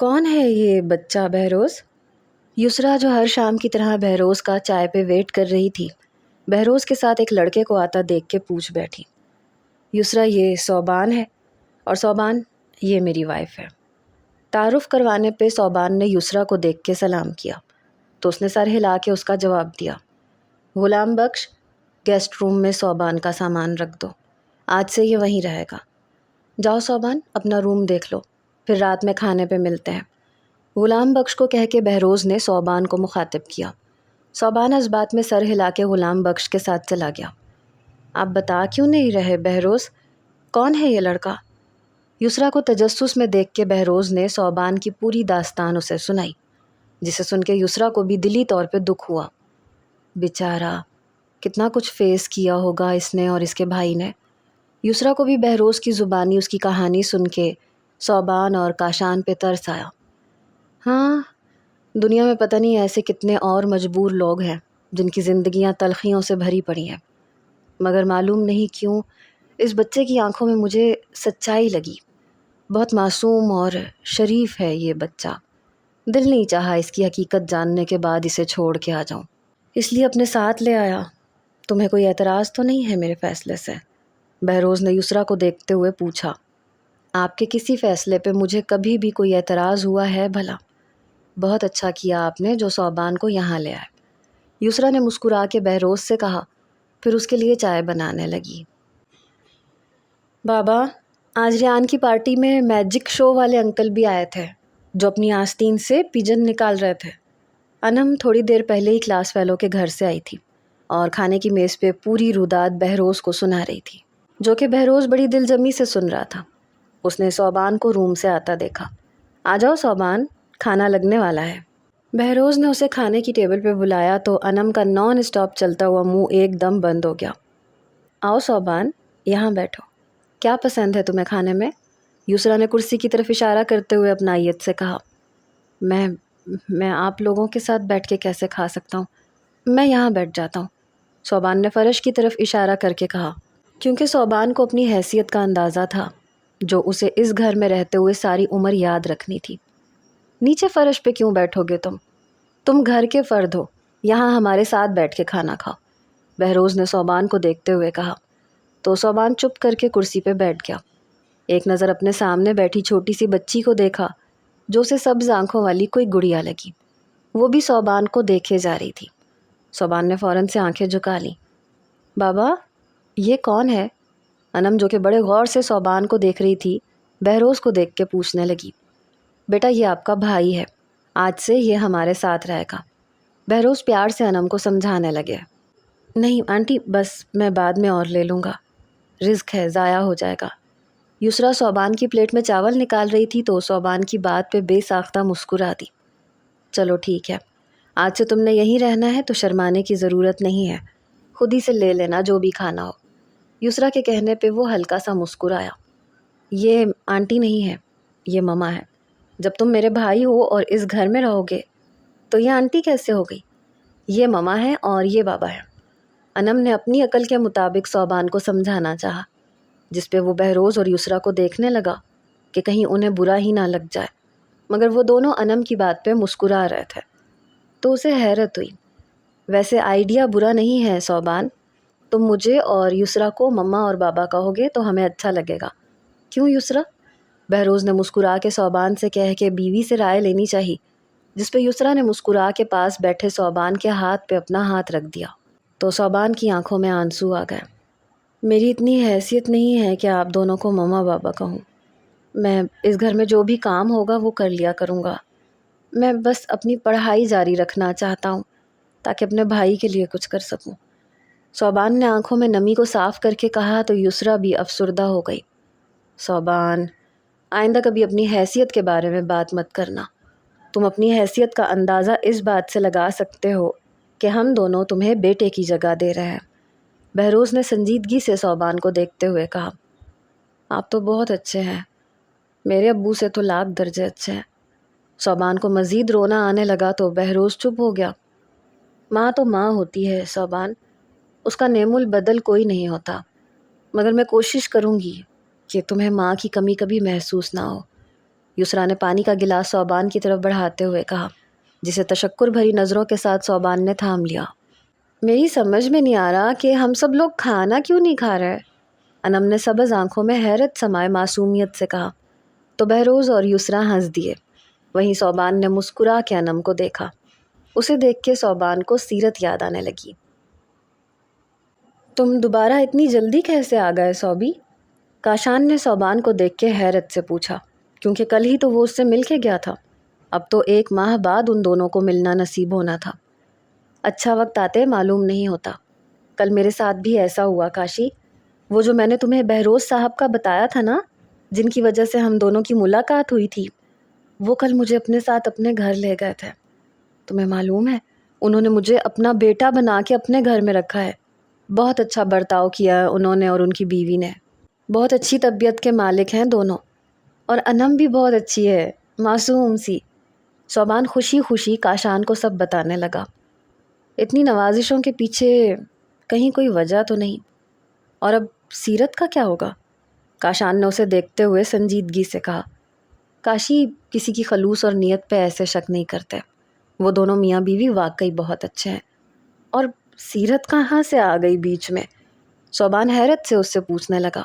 کون ہے یہ بچہ بہروز؟ یسریٰ جو ہر شام کی طرح بہروز کا چائے پہ ویٹ کر رہی تھی، بہروز کے ساتھ ایک لڑکے کو آتا دیکھ کے پوچھ بیٹھی۔ یسریٰ، یہ صوبان ہے، اور صوبان یہ میری وائف ہے۔ تعارف کروانے پہ صوبان نے یسریٰ کو دیکھ کے سلام کیا تو اس نے سر ہلا کے اس کا جواب دیا۔ غلام بخش، گیسٹ روم میں صوبان کا سامان رکھ دو، آج سے یہ وہیں رہے گا۔ جاؤ صوبان، اپنا روم دیکھ لو، پھر رات میں کھانے پہ ملتے ہیں۔ غلام بخش کو کہہ کے بہروز نے صوبان کو مخاطب کیا۔ صوبان اس بات میں سر ہلا کے غلام بخش کے ساتھ چلا گیا۔ آپ بتا کیوں نہیں رہے بہروز؟ کون ہے یہ لڑکا؟ یسریٰ کو تجسس میں دیکھ کے بہروز نے صوبان کی پوری داستان اسے سنائی، جسے سن کے یسریٰ کو بھی دلی طور پہ دکھ ہوا۔ بیچارہ، کتنا کچھ فیس کیا ہوگا اس نے اور اس کے بھائی نے۔ یسریٰ کو بھی بہروز کی زبانی اس کی کہانی سن کے صوبان اور کاشان پہ ترس آیا۔ ہاں، دنیا میں پتہ نہیں ایسے کتنے اور مجبور لوگ ہیں جن کی زندگیاں تلخیوں سے بھری پڑی ہیں، مگر معلوم نہیں کیوں اس بچے کی آنکھوں میں مجھے سچائی لگی۔ بہت معصوم اور شریف ہے یہ بچہ۔ دل نہیں چاہا اس کی حقیقت جاننے کے بعد اسے چھوڑ کے آ جاؤں، اس لیے اپنے ساتھ لے آیا۔ تمہیں کوئی اعتراض تو نہیں ہے میرے فیصلے سے؟ بہروز نے یسریٰ کو دیکھتے ہوئے پوچھا۔ آپ کے کسی فیصلے پہ مجھے کبھی بھی کوئی اعتراض ہوا ہے بھلا؟ بہت اچھا کیا آپ نے جو صوبان کو یہاں لے آئے، یسریٰ نے مسکرا کے بہروز سے کہا، پھر اس کے لیے چائے بنانے لگی۔ بابا، آج ریان کی پارٹی میں میجک شو والے انکل بھی آئے تھے جو اپنی آستین سے پیجن نکال رہے تھے۔ انم تھوڑی دیر پہلے ہی کلاس فیلو کے گھر سے آئی تھی اور کھانے کی میز پہ پوری روداد بہروز کو سنا رہی تھی، جو کہ بہروز بڑی دلجمی سے سن رہا تھا۔ اس نے صوبان کو روم سے آتا دیکھا۔ آ جاؤ صوبان، کھانا لگنے والا ہے۔ بہروز نے اسے کھانے کی ٹیبل پہ بلایا تو انم کا نان اسٹاپ چلتا ہوا منہ ایک دم بند ہو گیا۔ آؤ صوبان، یہاں بیٹھو، کیا پسند ہے تمہیں کھانے میں؟ یسریٰ نے کرسی کی طرف اشارہ کرتے ہوئے اپنائیت سے کہا۔ میں آپ لوگوں کے ساتھ بیٹھ کے کیسے کھا سکتا ہوں؟ میں یہاں بیٹھ جاتا ہوں، صوبان نے فرش کی طرف اشارہ کر کے کہا، کیونکہ صوبان کو اپنی حیثیت کا اندازہ تھا جو اسے اس گھر میں رہتے ہوئے ساری عمر یاد رکھنی تھی۔ نیچے فرش پہ کیوں بیٹھو گے تم گھر کے فرد ہو، یہاں ہمارے ساتھ بیٹھ کے کھانا کھاؤ، بہروز نے صوبان کو دیکھتے ہوئے کہا۔ تو صوبان چپ کر کے کرسی پہ بیٹھ گیا۔ ایک نظر اپنے سامنے بیٹھی چھوٹی سی بچی کو دیکھا جو اسے سبز آنکھوں والی کوئی گڑیا لگی، وہ بھی صوبان کو دیکھے جا رہی تھی۔ صوبان نے فوراً سے آنکھیں جھکا لیں۔ بابا، یہ کون ہے؟ انم جو کہ بڑے غور سے صوبان کو دیکھ رہی تھی، بہروز کو دیکھ کے پوچھنے لگی۔ بیٹا، یہ آپ کا بھائی ہے، آج سے یہ ہمارے ساتھ رہے گا۔ بہروز پیار سے انم کو سمجھانے لگے۔ نہیں آنٹی، بس میں بعد میں اور لے لوں گا، رزق ہے، ضائع ہو جائے گا۔ یسریٰ صوبان کی پلیٹ میں چاول نکال رہی تھی تو صوبان کی بات پہ بے ساختہ مسکرا دی۔ چلو ٹھیک ہے، آج سے تم نے یہیں رہنا ہے تو شرمانے کی ضرورت نہیں ہے، خود ہی سے لے لینا جو بھی کھانا ہو۔ یسریٰ کے کہنے پہ وہ ہلکا سا مسکرایا۔ یہ آنٹی نہیں ہے، یہ مما ہے۔ جب تم میرے بھائی ہو اور اس گھر میں رہو گے تو یہ آنٹی کیسے ہو گئی؟ یہ مما ہے اور یہ بابا ہے۔ انم نے اپنی عقل کے مطابق صوبان کو سمجھانا چاہا، جس پہ وہ بہروز اور یسریٰ کو دیکھنے لگا کہ کہیں انہیں برا ہی نہ لگ جائے، مگر وہ دونوں انم کی بات پہ مسکرا رہے تھے تو اسے حیرت ہوئی۔ ویسے آئیڈیا برا نہیں ہے صوبان، تم مجھے اور یسریٰ کو مما اور بابا کہو گے تو ہمیں اچھا لگے گا، کیوں یسریٰ؟ بہروز نے مسکرا کے صوبان سے کہہ کے بیوی سے رائے لینی چاہی، جس پہ یسریٰ نے مسکرا کے پاس بیٹھے صوبان کے ہاتھ پہ اپنا ہاتھ رکھ دیا تو صوبان کی آنکھوں میں آنسو آ گئے۔ میری اتنی حیثیت نہیں ہے کہ آپ دونوں کو مما بابا کہوں، میں اس گھر میں جو بھی کام ہوگا وہ کر لیا کروں گا، میں بس اپنی پڑھائی جاری رکھنا چاہتا ہوں تاکہ اپنے بھائی کے لیے کچھ کر سکوں۔ صوبان نے آنکھوں میں نمی کو صاف کر کے کہا تو یسریٰ بھی افسردہ ہو گئی۔ صوبان، آئندہ کبھی اپنی حیثیت کے بارے میں بات مت کرنا، تم اپنی حیثیت کا اندازہ اس بات سے لگا سکتے ہو کہ ہم دونوں تمہیں بیٹے کی جگہ دے رہے ہیں، بہروز نے سنجیدگی سے صوبان کو دیکھتے ہوئے کہا۔ آپ تو بہت اچھے ہیں، میرے ابو سے تو لاکھ درجے اچھے ہیں۔ صوبان کو مزید رونا آنے لگا تو بہروز چپ ہو گیا۔ ماں تو ماں ہوتی ہے صوبان، اس کا نعم البدل کوئی نہیں ہوتا، مگر میں کوشش کروں گی کہ تمہیں ماں کی کمی کبھی محسوس نہ ہو۔ یسریٰ نے پانی کا گلاس صوبان کی طرف بڑھاتے ہوئے کہا، جسے تشکر بھری نظروں کے ساتھ صوبان نے تھام لیا۔ میری سمجھ میں نہیں آ رہا کہ ہم سب لوگ کھانا کیوں نہیں کھا رہے؟ انم نے سبز آنکھوں میں حیرت سمائے معصومیت سے کہا تو بہروز اور یسریٰ ہنس دیے۔ وہیں صوبان نے مسکرا کے انم کو دیکھا۔ اسے دیکھ کے صوبان کو سیرت یاد آنے لگی۔ تم دوبارہ اتنی جلدی کیسے آ گئے صوبی؟ کاشان نے صوبان کو دیکھ کے حیرت سے پوچھا، کیونکہ کل ہی تو وہ اس سے مل کے گیا تھا۔ اب تو 1 ماہ بعد ان دونوں کو ملنا نصیب ہونا تھا۔ اچھا وقت آتے معلوم نہیں ہوتا۔ کل میرے ساتھ بھی ایسا ہوا کاشی۔ وہ جو میں نے تمہیں بہروز صاحب کا بتایا تھا نا، جن کی وجہ سے ہم دونوں کی ملاقات ہوئی تھی، وہ کل مجھے اپنے ساتھ اپنے گھر لے گئے تھے۔ تمہیں معلوم ہے انہوں نے مجھے اپنا بیٹا بنا کے اپنے گھر میں رکھا ہے۔ بہت اچھا برتاؤ کیا ہے انہوں نے اور ان کی بیوی نے۔ بہت اچھی طبیعت کے مالک ہیں دونوں، اور انم بھی بہت اچھی ہے، معصوم سی۔ صوبان خوشی خوشی کاشان کو سب بتانے لگا۔ اتنی نوازشوں کے پیچھے کہیں کوئی وجہ تو نہیں؟ اور اب سیرت کا کیا ہوگا؟ کاشان نے اسے دیکھتے ہوئے سنجیدگی سے کہا۔ کاشی کسی کی خلوص اور نیت پہ ایسے شک نہیں کرتے۔ وہ دونوں میاں بیوی واقعی بہت اچھے ہیں۔ اور سیرت کہاں سے آ گئی بیچ میں؟ صوبان حیرت سے اس سے پوچھنے لگا۔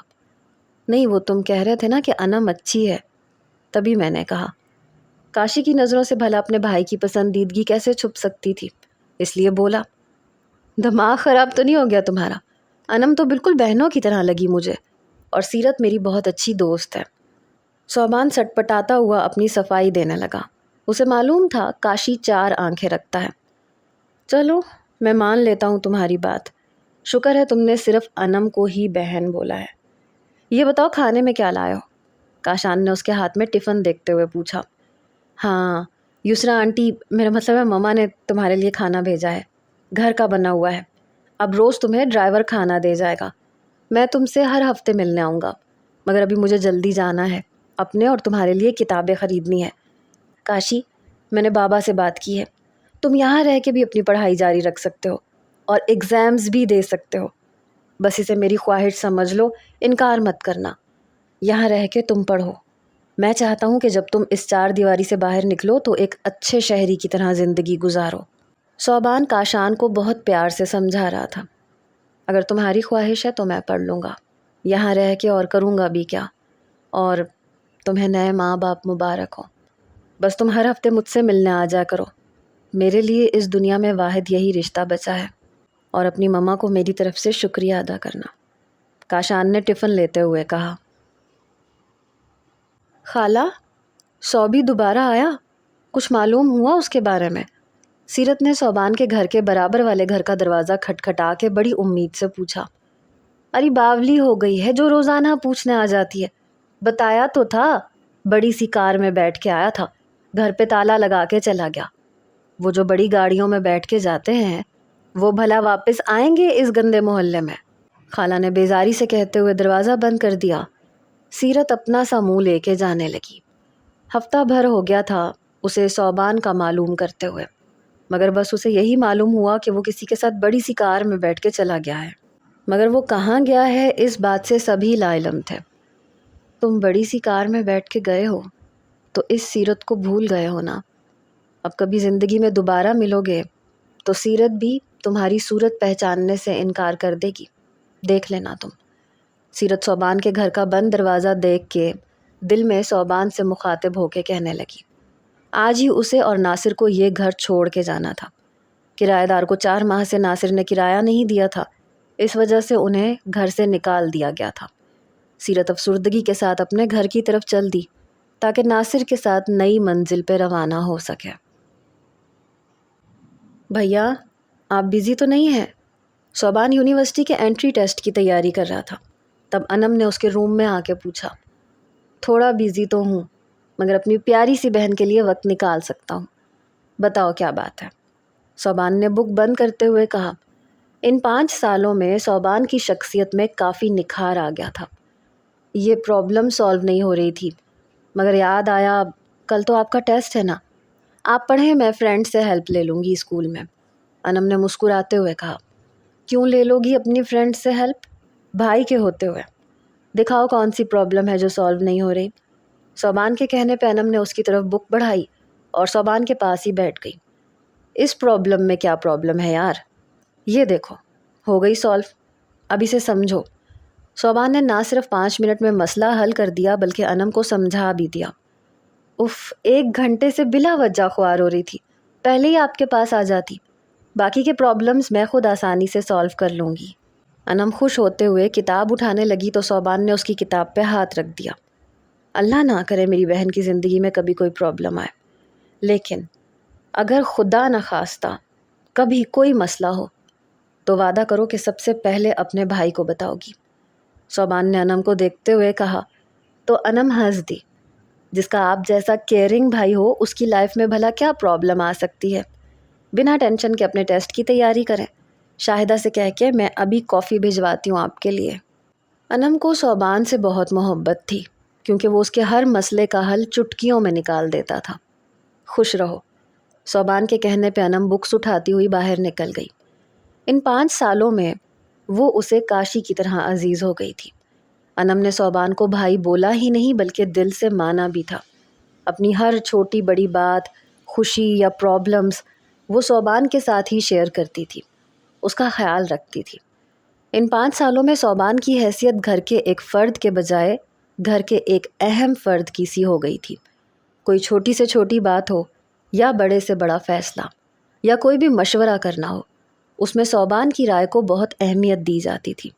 نہیں، وہ تم کہہ رہے تھے نا کہ انم اچھی ہے، تبھی میں نے کہا۔ کاشی کی نظروں سے بھلا اپنے بھائی کی پسندیدگی کیسے چھپ سکتی تھی، اس لیے بولا۔ دماغ خراب تو نہیں ہو گیا تمہارا؟ انم تو بالکل بہنوں کی طرح لگی مجھے، اور سیرت میری بہت اچھی دوست ہے۔ صوبان سٹ پٹاتا ہوا اپنی صفائی دینے لگا۔ اسے معلوم تھا کاشی 4 آنکھیں رکھتا ہے۔ چلو میں مان لیتا ہوں تمہاری بات۔ شکر ہے تم نے صرف انم کو ہی بہن بولا ہے۔ یہ بتاؤ کھانے میں کیا لائے ہو؟ کاشان نے اس کے ہاتھ میں ٹفن دیکھتے ہوئے پوچھا۔ ہاں یسریٰ آنٹی، میرا مطلب ہے مما نے تمہارے لیے کھانا بھیجا ہے، گھر کا بنا ہوا ہے۔ اب روز تمہیں ڈرائیور کھانا دے جائے گا۔ میں تم سے ہر ہفتے ملنے آؤں گا، مگر ابھی مجھے جلدی جانا ہے، اپنے اور تمہارے لیے کتابیں خریدنی ہے۔ کاشی، میں نے بابا سے بات کی ہے، تم یہاں رہ کے بھی اپنی پڑھائی جاری رکھ سکتے ہو اور ایگزامز بھی دے سکتے ہو۔ بس اسے میری خواہش سمجھ لو، انکار مت کرنا۔ یہاں رہ کے تم پڑھو۔ میں چاہتا ہوں کہ جب تم اس 4 دیواری سے باہر نکلو تو ایک اچھے شہری کی طرح زندگی گزارو۔ صوبان کاشان کو بہت پیار سے سمجھا رہا تھا۔ اگر تمہاری خواہش ہے تو میں پڑھ لوں گا، یہاں رہ کے اور کروں گا بھی کیا؟ اور تمہیں نئے ماں باپ مبارک ہو۔ بس تم ہر ہفتے مجھ سے ملنے آ جا کرو۔ میرے لیے اس دنیا میں واحد یہی رشتہ بچا ہے، اور اپنی مما کو میری طرف سے شکریہ ادا کرنا۔ کاشان نے ٹفن لیتے ہوئے کہا۔ خالہ، صوبی دوبارہ آیا؟ کچھ معلوم ہوا اس کے بارے میں؟ سیرت نے صوبان کے گھر کے برابر والے گھر کا دروازہ کھٹکھٹا کے بڑی امید سے پوچھا۔ ارے باولی ہو گئی ہے جو روزانہ پوچھنے آ جاتی ہے۔ بتایا تو تھا، بڑی سی کار میں بیٹھ کے آیا تھا، گھر پہ تالا لگا کے چلا گیا۔ وہ جو بڑی گاڑیوں میں بیٹھ کے جاتے ہیں، وہ بھلا واپس آئیں گے اس گندے محلے میں؟ خالہ نے بیزاری سے کہتے ہوئے دروازہ بند کر دیا۔ سیرت اپنا سا منہ لے کے جانے لگی۔ ہفتہ بھر ہو گیا تھا اسے صوبان کا معلوم کرتے ہوئے، مگر بس اسے یہی معلوم ہوا کہ وہ کسی کے ساتھ بڑی سی کار میں بیٹھ کے چلا گیا ہے، مگر وہ کہاں گیا ہے اس بات سے سبھی لا علم تھے۔ تم بڑی سی کار میں بیٹھ کے گئے ہو تو اس سیرت کو بھول گئے ہو نا۔ اب کبھی زندگی میں دوبارہ ملو گے تو سیرت بھی تمہاری صورت پہچاننے سے انکار کر دے گی، دیکھ لینا تم۔ سیرت صوبان کے گھر کا بند دروازہ دیکھ کے دل میں صوبان سے مخاطب ہو کے کہنے لگی۔ آج ہی اسے اور ناصر کو یہ گھر چھوڑ کے جانا تھا۔ کرایہ دار کو 4 ماہ سے ناصر نے کرایہ نہیں دیا تھا، اس وجہ سے انہیں گھر سے نکال دیا گیا تھا۔ سیرت افسردگی کے ساتھ اپنے گھر کی طرف چل دی تاکہ ناصر کے ساتھ نئی منزل پہ روانہ ہو سکے۔ بھیا، آپ بیزی تو نہیں ہیں؟ صوبان یونیورسٹی کے انٹری ٹیسٹ کی تیاری کر رہا تھا، تب انم نے اس کے روم میں آ کے پوچھا۔ تھوڑا بیزی تو ہوں، مگر اپنی پیاری سی بہن کے لیے وقت نکال سکتا ہوں۔ بتاؤ کیا بات ہے؟ صوبان نے بک بند کرتے ہوئے کہا۔ ان 5 سالوں میں صوبان کی شخصیت میں کافی نکھار آ گیا تھا۔ یہ پرابلم سالو نہیں ہو رہی تھی، مگر یاد آیا کل تو آپ کا ٹیسٹ ہے نا، آپ پڑھیں، میں فرینڈ سے ہیلپ لے لوں گی اسکول میں۔ انم نے مسکراتے ہوئے کہا۔ کیوں لے لو گی اپنی فرینڈ سے ہیلپ؟ بھائی کے ہوتے ہوئے دکھاؤ کون سی پرابلم ہے جو سالو نہیں ہو رہی۔ صوبان کے کہنے پہ انم نے اس کی طرف بک بڑھائی اور صوبان کے پاس ہی بیٹھ گئی۔ اس پرابلم میں کیا پرابلم ہے یار؟ یہ دیکھو، ہو گئی سالو، اب اسے سمجھو۔ صوبان نے نہ صرف 5 منٹ میں مسئلہ حل کر دیا بلکہ انم کو سمجھا بھی دیا۔ اف، 1 گھنٹے سے بلا وجہ خوار ہو رہی تھی، پہلے ہی آپ کے پاس آ جاتی۔ باقی کے پرابلمز میں خود آسانی سے سالو کر لوں گی۔ انم خوش ہوتے ہوئے کتاب اٹھانے لگی تو صوبان نے اس کی کتاب پہ ہاتھ رکھ دیا۔ اللہ نہ کرے میری بہن کی زندگی میں کبھی کوئی پرابلم آئے، لیکن اگر خدا نخواستہ کبھی کوئی مسئلہ ہو تو وعدہ کرو کہ سب سے پہلے اپنے بھائی کو بتاؤ گی۔ صوبان نے انم کو دیکھتے ہوئے کہا تو انم ہنس دی۔ جس کا آپ جیسا کیئرنگ بھائی ہو اس کی لائف میں بھلا کیا پرابلم آ سکتی ہے؟ بنا ٹینشن کے اپنے ٹیسٹ کی تیاری کریں۔ شاہدہ سے کہہ کے میں ابھی کافی بھجواتی ہوں آپ کے لیے۔ انم کو صوبان سے بہت محبت تھی کیونکہ وہ اس کے ہر مسئلے کا حل چٹکیوں میں نکال دیتا تھا۔ خوش رہو۔ صوبان کے کہنے پہ انم بکس اٹھاتی ہوئی باہر نکل گئی۔ ان 5 سالوں میں وہ اسے کاشی کی طرح عزیز ہو گئی تھی۔ انم نے صوبان کو بھائی بولا ہی نہیں بلکہ دل سے مانا بھی تھا۔ اپنی ہر چھوٹی بڑی بات، خوشی یا پرابلمز وہ صوبان کے ساتھ ہی شیئر کرتی تھی، اس کا خیال رکھتی تھی۔ ان 5 سالوں میں صوبان کی حیثیت گھر کے ایک فرد کے بجائے گھر کے ایک اہم فرد کی سی ہو گئی تھی۔ کوئی چھوٹی سے چھوٹی بات ہو یا بڑے سے بڑا فیصلہ یا کوئی بھی مشورہ کرنا ہو، اس میں صوبان کی رائے کو بہت اہمیت دی جاتی تھی۔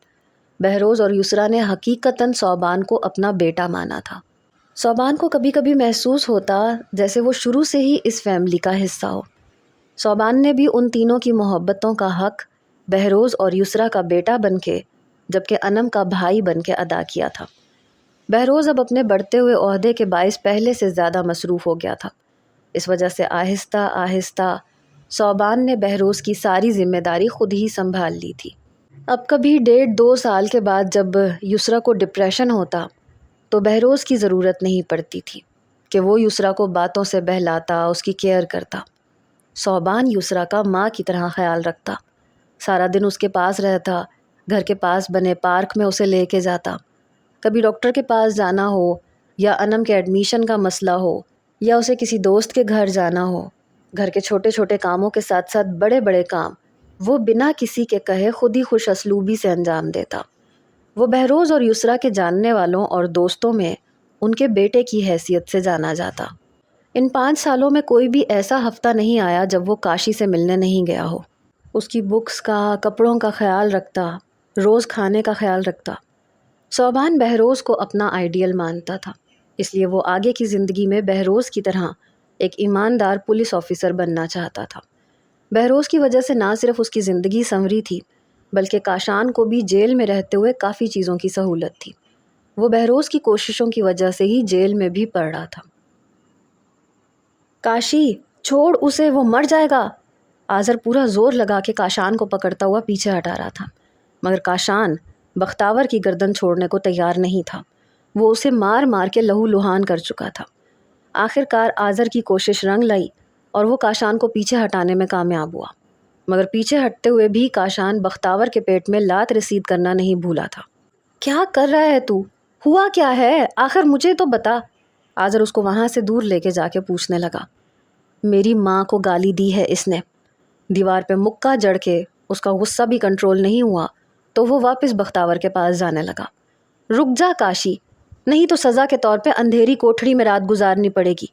بہروز اور یسریٰ نے حقیقتاً صوبان کو اپنا بیٹا مانا تھا۔ صوبان کو کبھی کبھی محسوس ہوتا جیسے وہ شروع سے ہی اس فیملی کا حصہ ہو۔ صوبان نے بھی ان تینوں کی محبتوں کا حق بہروز اور یسریٰ کا بیٹا بن کے جبکہ انم کا بھائی بن کے ادا کیا تھا۔ بہروز اب اپنے بڑھتے ہوئے عہدے کے باعث پہلے سے زیادہ مصروف ہو گیا تھا۔ اس وجہ سے آہستہ آہستہ صوبان نے بہروز کی ساری ذمہ داری خود ہی سنبھال لی تھی۔ اب کبھی 1.5-2 سال کے بعد جب یسریٰ کو ڈپریشن ہوتا تو بہروز کی ضرورت نہیں پڑتی تھی کہ وہ یسریٰ کو باتوں سے بہلاتا، اس کی کیئر کرتا۔ صوبان یسریٰ کا ماں کی طرح خیال رکھتا، سارا دن اس کے پاس رہتا، گھر کے پاس بنے پارک میں اسے لے کے جاتا۔ کبھی ڈاکٹر کے پاس جانا ہو یا انم کے ایڈمیشن کا مسئلہ ہو یا اسے کسی دوست کے گھر جانا ہو، گھر کے چھوٹے چھوٹے کاموں کے ساتھ ساتھ بڑے بڑے کام وہ بنا کسی کے کہے خود ہی خوش اسلوبی سے انجام دیتا۔ وہ بہروز اور یسریٰ کے جاننے والوں اور دوستوں میں ان کے بیٹے کی حیثیت سے جانا جاتا۔ ان 5 سالوں میں کوئی بھی ایسا ہفتہ نہیں آیا جب وہ کاشی سے ملنے نہیں گیا ہو۔ اس کی بکس کا، کپڑوں کا خیال رکھتا، روز کھانے کا خیال رکھتا۔ صوبان بہروز کو اپنا آئیڈیل مانتا تھا، اس لیے وہ آگے کی زندگی میں بہروز کی طرح ایک ایماندار پولیس آفیسر بننا چاہتا تھا۔ بہروز کی وجہ سے نہ صرف اس کی زندگی سنوری تھی بلکہ کاشان کو بھی جیل میں رہتے ہوئے کافی چیزوں کی سہولت تھی۔ وہ بہروز کی کوششوں کی وجہ سے ہی جیل میں بھی پڑ رہا تھا۔ کاشی چھوڑ اسے، وہ مر جائے گا۔ آذر پورا زور لگا کے کاشان کو پکڑتا ہوا پیچھے ہٹا رہا تھا، مگر کاشان بختاور کی گردن چھوڑنے کو تیار نہیں تھا۔ وہ اسے مار مار کے لہو لہان کر چکا تھا۔ آخر کار آذر کی کوشش رنگ لائی اور وہ کاشان کو پیچھے ہٹانے میں کامیاب ہوا، مگر پیچھے ہٹتے ہوئے بھی کاشان بختاور کے پیٹ میں لات رسید کرنا نہیں بھولا تھا۔ کیا کر رہا ہے تو؟ ہوا کیا ہے؟ آخر مجھے تو بتا۔ آذر اس کو وہاں سے دور لے کے جا کے پوچھنے لگا۔ میری ماں کو گالی دی ہے اس نے۔ دیوار پہ مکہ جڑ کے اس کا غصہ بھی کنٹرول نہیں ہوا تو وہ واپس بختاور کے پاس جانے لگا۔ رک جا کاشی، نہیں تو سزا کے طور پہ اندھیری کوٹھڑی میں رات گزارنی پڑے گی،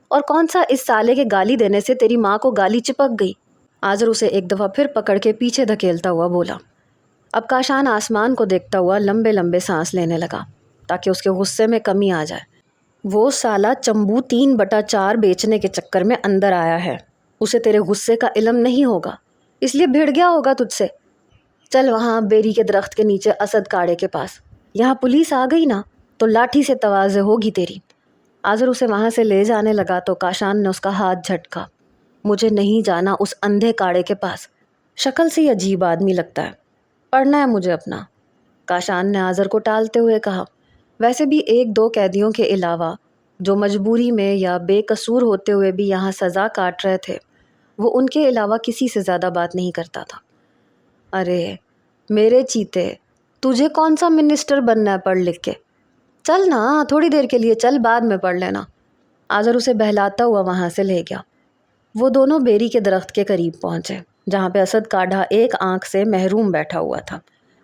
اور کون سا اس سالے کے گالی دینے سے تیری ماں کو گالی چپک گئی۔ آذر اسے ایک دفعہ پھر پکڑ کے پیچھے دھکیلتا ہوا بولا۔ اب کاشان آسمان کو دیکھتا ہوا لمبے لمبے سانس لینے لگا تاکہ اس کے غصے میں کمی آ جائے۔ وہ سالہ چمبو 3/4 بیچنے کے چکر میں اندر آیا ہے، اسے تیرے غصے کا علم نہیں ہوگا، اس لیے بھڑ گیا ہوگا تجھ سے۔ چل وہاں بیری کے درخت کے نیچے اسد کاڑے کے پاس، یہاں پولیس آ گئی نا تو لاٹھی سے توازے ہوگی تیری۔ آذر اسے وہاں سے لے جانے لگا تو کاشان نے اس کا ہاتھ جھٹکا۔ مجھے نہیں جانا اس اندھے کاڑے کے پاس، شکل سے ہی عجیب آدمی لگتا ہے، پڑھنا ہے مجھے اپنا۔ کاشان نے آذر کو ٹالتے ہوئے کہا۔ ویسے بھی 1-2 قیدیوں کے علاوہ جو مجبوری میں یا بے قصور ہوتے ہوئے بھی یہاں سزا کاٹ رہے تھے، وہ ان کے علاوہ کسی سے زیادہ بات نہیں کرتا تھا۔ ارے میرے چیتے، تجھے کون سا منسٹر بننا ہے پڑھ لکھ کے؟ چل نا تھوڑی دیر کے لیے چل، بعد میں پڑھ لینا۔ آذر اسے بہلاتا ہوا وہاں سے لے گیا۔ وہ دونوں بیری کے درخت کے قریب پہنچے جہاں پہ اسد کاڑھا ایک آنکھ سے محروم بیٹھا ہوا تھا۔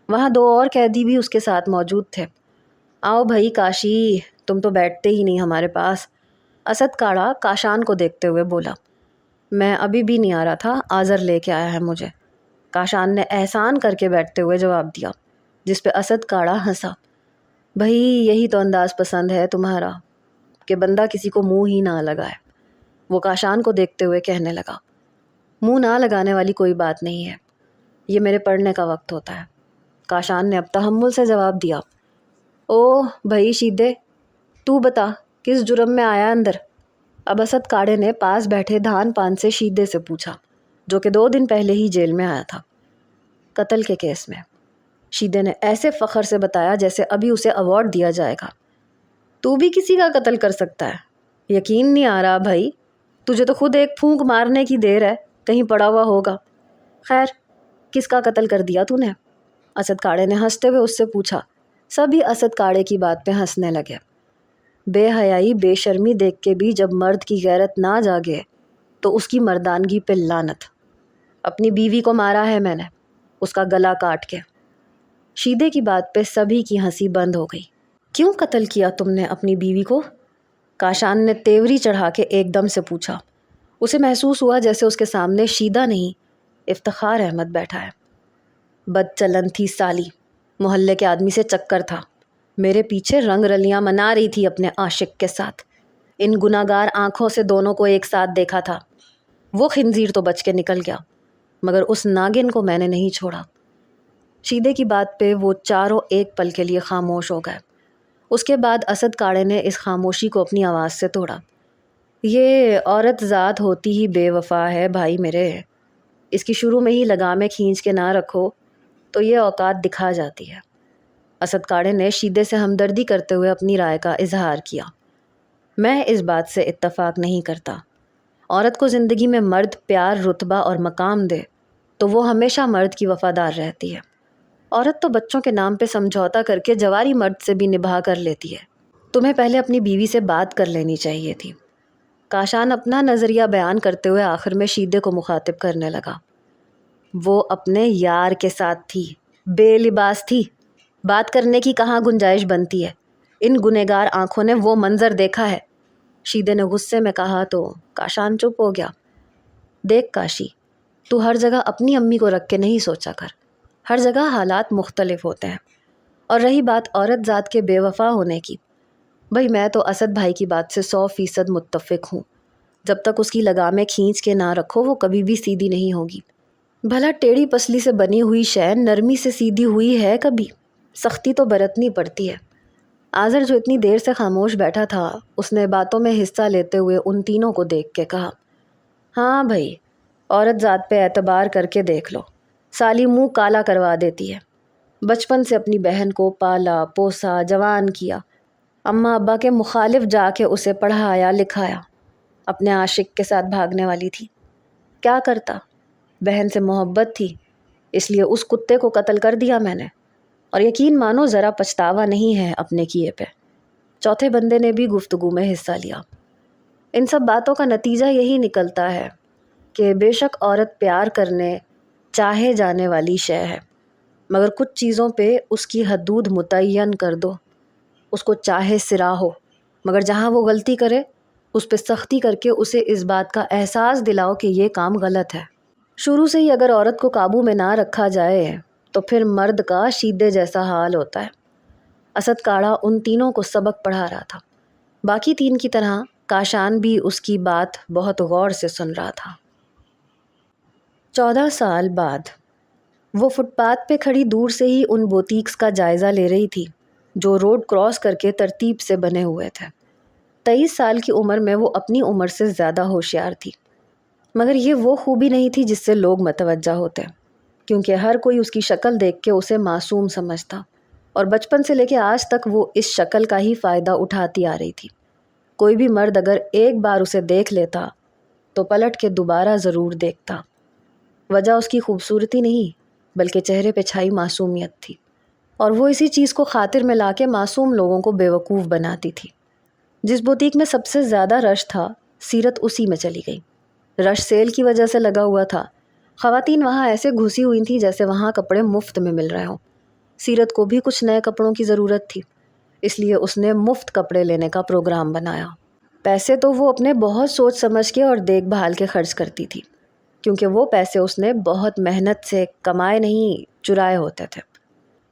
وہاں 2 اور قیدی بھی اس کے ساتھ موجود تھے۔ آؤ بھائی کاشی، تم تو بیٹھتے ہی نہیں ہمارے پاس، اسد کاڑھا کاشان کو دیکھتے ہوئے بولا۔ میں ابھی بھی نہیں آ رہا تھا، آذر لے کے آیا ہے مجھے، کاشان نے احسان کر کے بیٹھتے ہوئے جواب دیا، جس پہ اسد کاڑھا ہنسا۔ بھائی یہی تو انداز پسند ہے تمہارا کہ بندہ کسی کو منہ ہی نہ لگائے۔ وہ کاشان کو دیکھتے ہوئے کہنے لگا، منہ نہ لگانے والی کوئی بات نہیں ہے، یہ میرے پڑھنے کا وقت ہوتا ہے۔ کاشان نے اب تحمل سے جواب دیا، او بھائی شیدے، تو بتا کس جرم میں آیا اندر؟ اب اسد کاڑے نے پاس بیٹھے دھان پان سے شیدے سے پوچھا، جو کہ 2 دن پہلے ہی جیل میں آیا تھا۔ قتل کے کیس میں، شیدے نے ایسے فخر سے بتایا جیسے ابھی اسے ایوارڈ دیا جائے گا۔ تو بھی کسی کا قتل کر سکتا ہے؟ یقین نہیں آ رہا بھائی، تجھے تو خود ایک پھونک مارنے کی دیر ہے، کہیں پڑا ہوا ہوگا۔ خیر کس کا قتل کر دیا تو نے؟ اسد کاڑے نے ہنستے ہوئے اس سے پوچھا۔ سبھی اسد کاڑے کی بات پہ ہنسنے لگے۔ بے حیائی بے شرمی دیکھ کے بھی جب مرد کی غیرت نہ جاگے تو اس کی مردانگی پہ لعنت۔ اپنی بیوی کو مارا ہے میں نے، اس کا گلا کاٹ کے۔ شیدے کی بات پہ سبھی کی ہنسی بند ہو گئی۔ کیوں قتل کیا تم نے اپنی بیوی کو؟ کاشان نے تیوری چڑھا کے ایک دم سے پوچھا۔ اسے محسوس ہوا جیسے اس کے سامنے شیدہ نہیں افتخار احمد بیٹھا ہے۔ بد چلن تھی سالی، محلے کے آدمی سے چکر تھا، میرے پیچھے رنگ رلیاں منا رہی تھی اپنے عاشق کے ساتھ، ان گناہگار آنکھوں سے دونوں کو ایک ساتھ دیکھا تھا۔ وہ خنزیر تو بچ کے نکل گیا، مگر اس ناگن کو میں نے نہیں چھوڑا۔ شیدے کی بات پہ وہ چاروں ایک پل کے لیے خاموش ہو گئے۔ اس کے بعد اسد کاڑے نے اس خاموشی کو اپنی آواز سے توڑا۔ یہ عورت ذات ہوتی ہی بے وفا ہے بھائی میرے، اس کی شروع میں ہی لگامیں کھینچ کے نہ رکھو تو یہ اوقات دکھا جاتی ہے۔ اسد کاڑے نے شیدے سے ہمدردی کرتے ہوئے اپنی رائے کا اظہار کیا۔ میں اس بات سے اتفاق نہیں کرتا۔ عورت کو زندگی میں مرد پیار، رتبہ اور مقام دے تو وہ ہمیشہ مرد کی وفادار رہتی ہے۔ عورت تو بچوں کے نام پہ سمجھوتا کر کے جواری مرد سے بھی نبھا کر لیتی ہے۔ تمہیں پہلے اپنی بیوی سے بات کر لینی چاہیے تھی۔ کاشان اپنا نظریہ بیان کرتے ہوئے آخر میں شیدے کو مخاطب کرنے لگا۔ وہ اپنے یار کے ساتھ تھی، بے لباس تھی، بات کرنے کی کہاں گنجائش بنتی ہے؟ ان گنہگار آنکھوں نے وہ منظر دیکھا ہے۔ شیدے نے غصے میں کہا تو کاشان چپ ہو گیا۔ دیکھ کاشی، تو ہر جگہ اپنی امی کو رکھ کے نہیں سوچا کر، ہر جگہ حالات مختلف ہوتے ہیں۔ اور رہی بات عورت ذات کے بے وفا ہونے کی، بھائی میں تو اسد بھائی کی بات سے 100% متفق ہوں۔ جب تک اس کی لگامیں کھینچ کے نہ رکھو وہ کبھی بھی سیدھی نہیں ہوگی۔ بھلا ٹیڑھی پسلی سے بنی ہوئی شے نرمی سے سیدھی ہوئی ہے کبھی؟ سختی تو برتنی پڑتی ہے۔ آذر جو اتنی دیر سے خاموش بیٹھا تھا، اس نے باتوں میں حصہ لیتے ہوئے ان تینوں کو دیکھ کے کہا، ہاں بھائی، عورت ذات پہ اعتبار کر کے دیکھ لو، سالی منہ کالا کروا دیتی ہے۔ بچپن سے اپنی بہن کو پالا پوسا جوان کیا، اماں ابا کے مخالف جا کے اسے پڑھایا لکھایا، اپنے عاشق کے ساتھ بھاگنے والی تھی۔ کیا کرتا؟ بہن سے محبت تھی، اس لیے اس کتے کو قتل کر دیا میں نے، اور یقین مانو ذرا پچھتاوا نہیں ہے اپنے کیے پہ۔ چوتھے بندے نے بھی گفتگو میں حصہ لیا۔ ان سب باتوں کا نتیجہ یہی نکلتا ہے کہ بے شک عورت پیار کرنے چاہے جانے والی شے ہے، مگر کچھ چیزوں پہ اس کی حدود متعین کر دو۔ اس کو چاہے سرا ہو، مگر جہاں وہ غلطی کرے اس پہ سختی کر کے اسے اس بات کا احساس دلاؤ کہ یہ کام غلط ہے۔ شروع سے ہی اگر عورت کو قابو میں نہ رکھا جائے تو پھر مرد کا شیدے جیسا حال ہوتا ہے۔ اسد کاڑھا ان تینوں کو سبق پڑھا رہا تھا۔ باقی 3 کی طرح کاشان بھی اس کی بات بہت غور سے سن رہا تھا۔ 14 سال بعد وہ فٹ پاتھ پہ کھڑی دور سے ہی ان بوتیکس کا جائزہ لے رہی تھی جو روڈ کراس کر کے ترتیب سے بنے ہوئے تھے۔ 23 سال کی عمر میں وہ اپنی عمر سے زیادہ ہوشیار تھی، مگر یہ وہ خوبی نہیں تھی جس سے لوگ متوجہ ہوتے، کیونکہ ہر کوئی اس کی شکل دیکھ کے اسے معصوم سمجھتا، اور بچپن سے لے کے آج تک وہ اس شکل کا ہی فائدہ اٹھاتی آ رہی تھی۔ کوئی بھی مرد اگر ایک بار اسے دیکھ لیتا تو پلٹ کے دوبارہ ضرور دیکھتا۔ وجہ اس کی خوبصورتی نہیں بلکہ چہرے پہ چھائی معصومیت تھی۔ اور وہ اسی چیز کو خاطر میں لا کے معصوم لوگوں کو بیوقوف بناتی تھی۔ جس بوتیک میں سب سے زیادہ رش تھا، سیرت اسی میں چلی گئی۔ رش سیل کی وجہ سے لگا ہوا تھا۔ خواتین وہاں ایسے گھسی ہوئی تھیں جیسے وہاں کپڑے مفت میں مل رہے ہوں۔ سیرت کو بھی کچھ نئے کپڑوں کی ضرورت تھی، اس لیے اس نے مفت کپڑے لینے کا پروگرام بنایا۔ پیسے تو وہ اپنے بہت سوچ سمجھ کے اور دیکھ بھال کے خرچ کرتی تھی، کیونکہ وہ پیسے اس نے بہت محنت سے کمائے نہیں، چرائے ہوتے تھے۔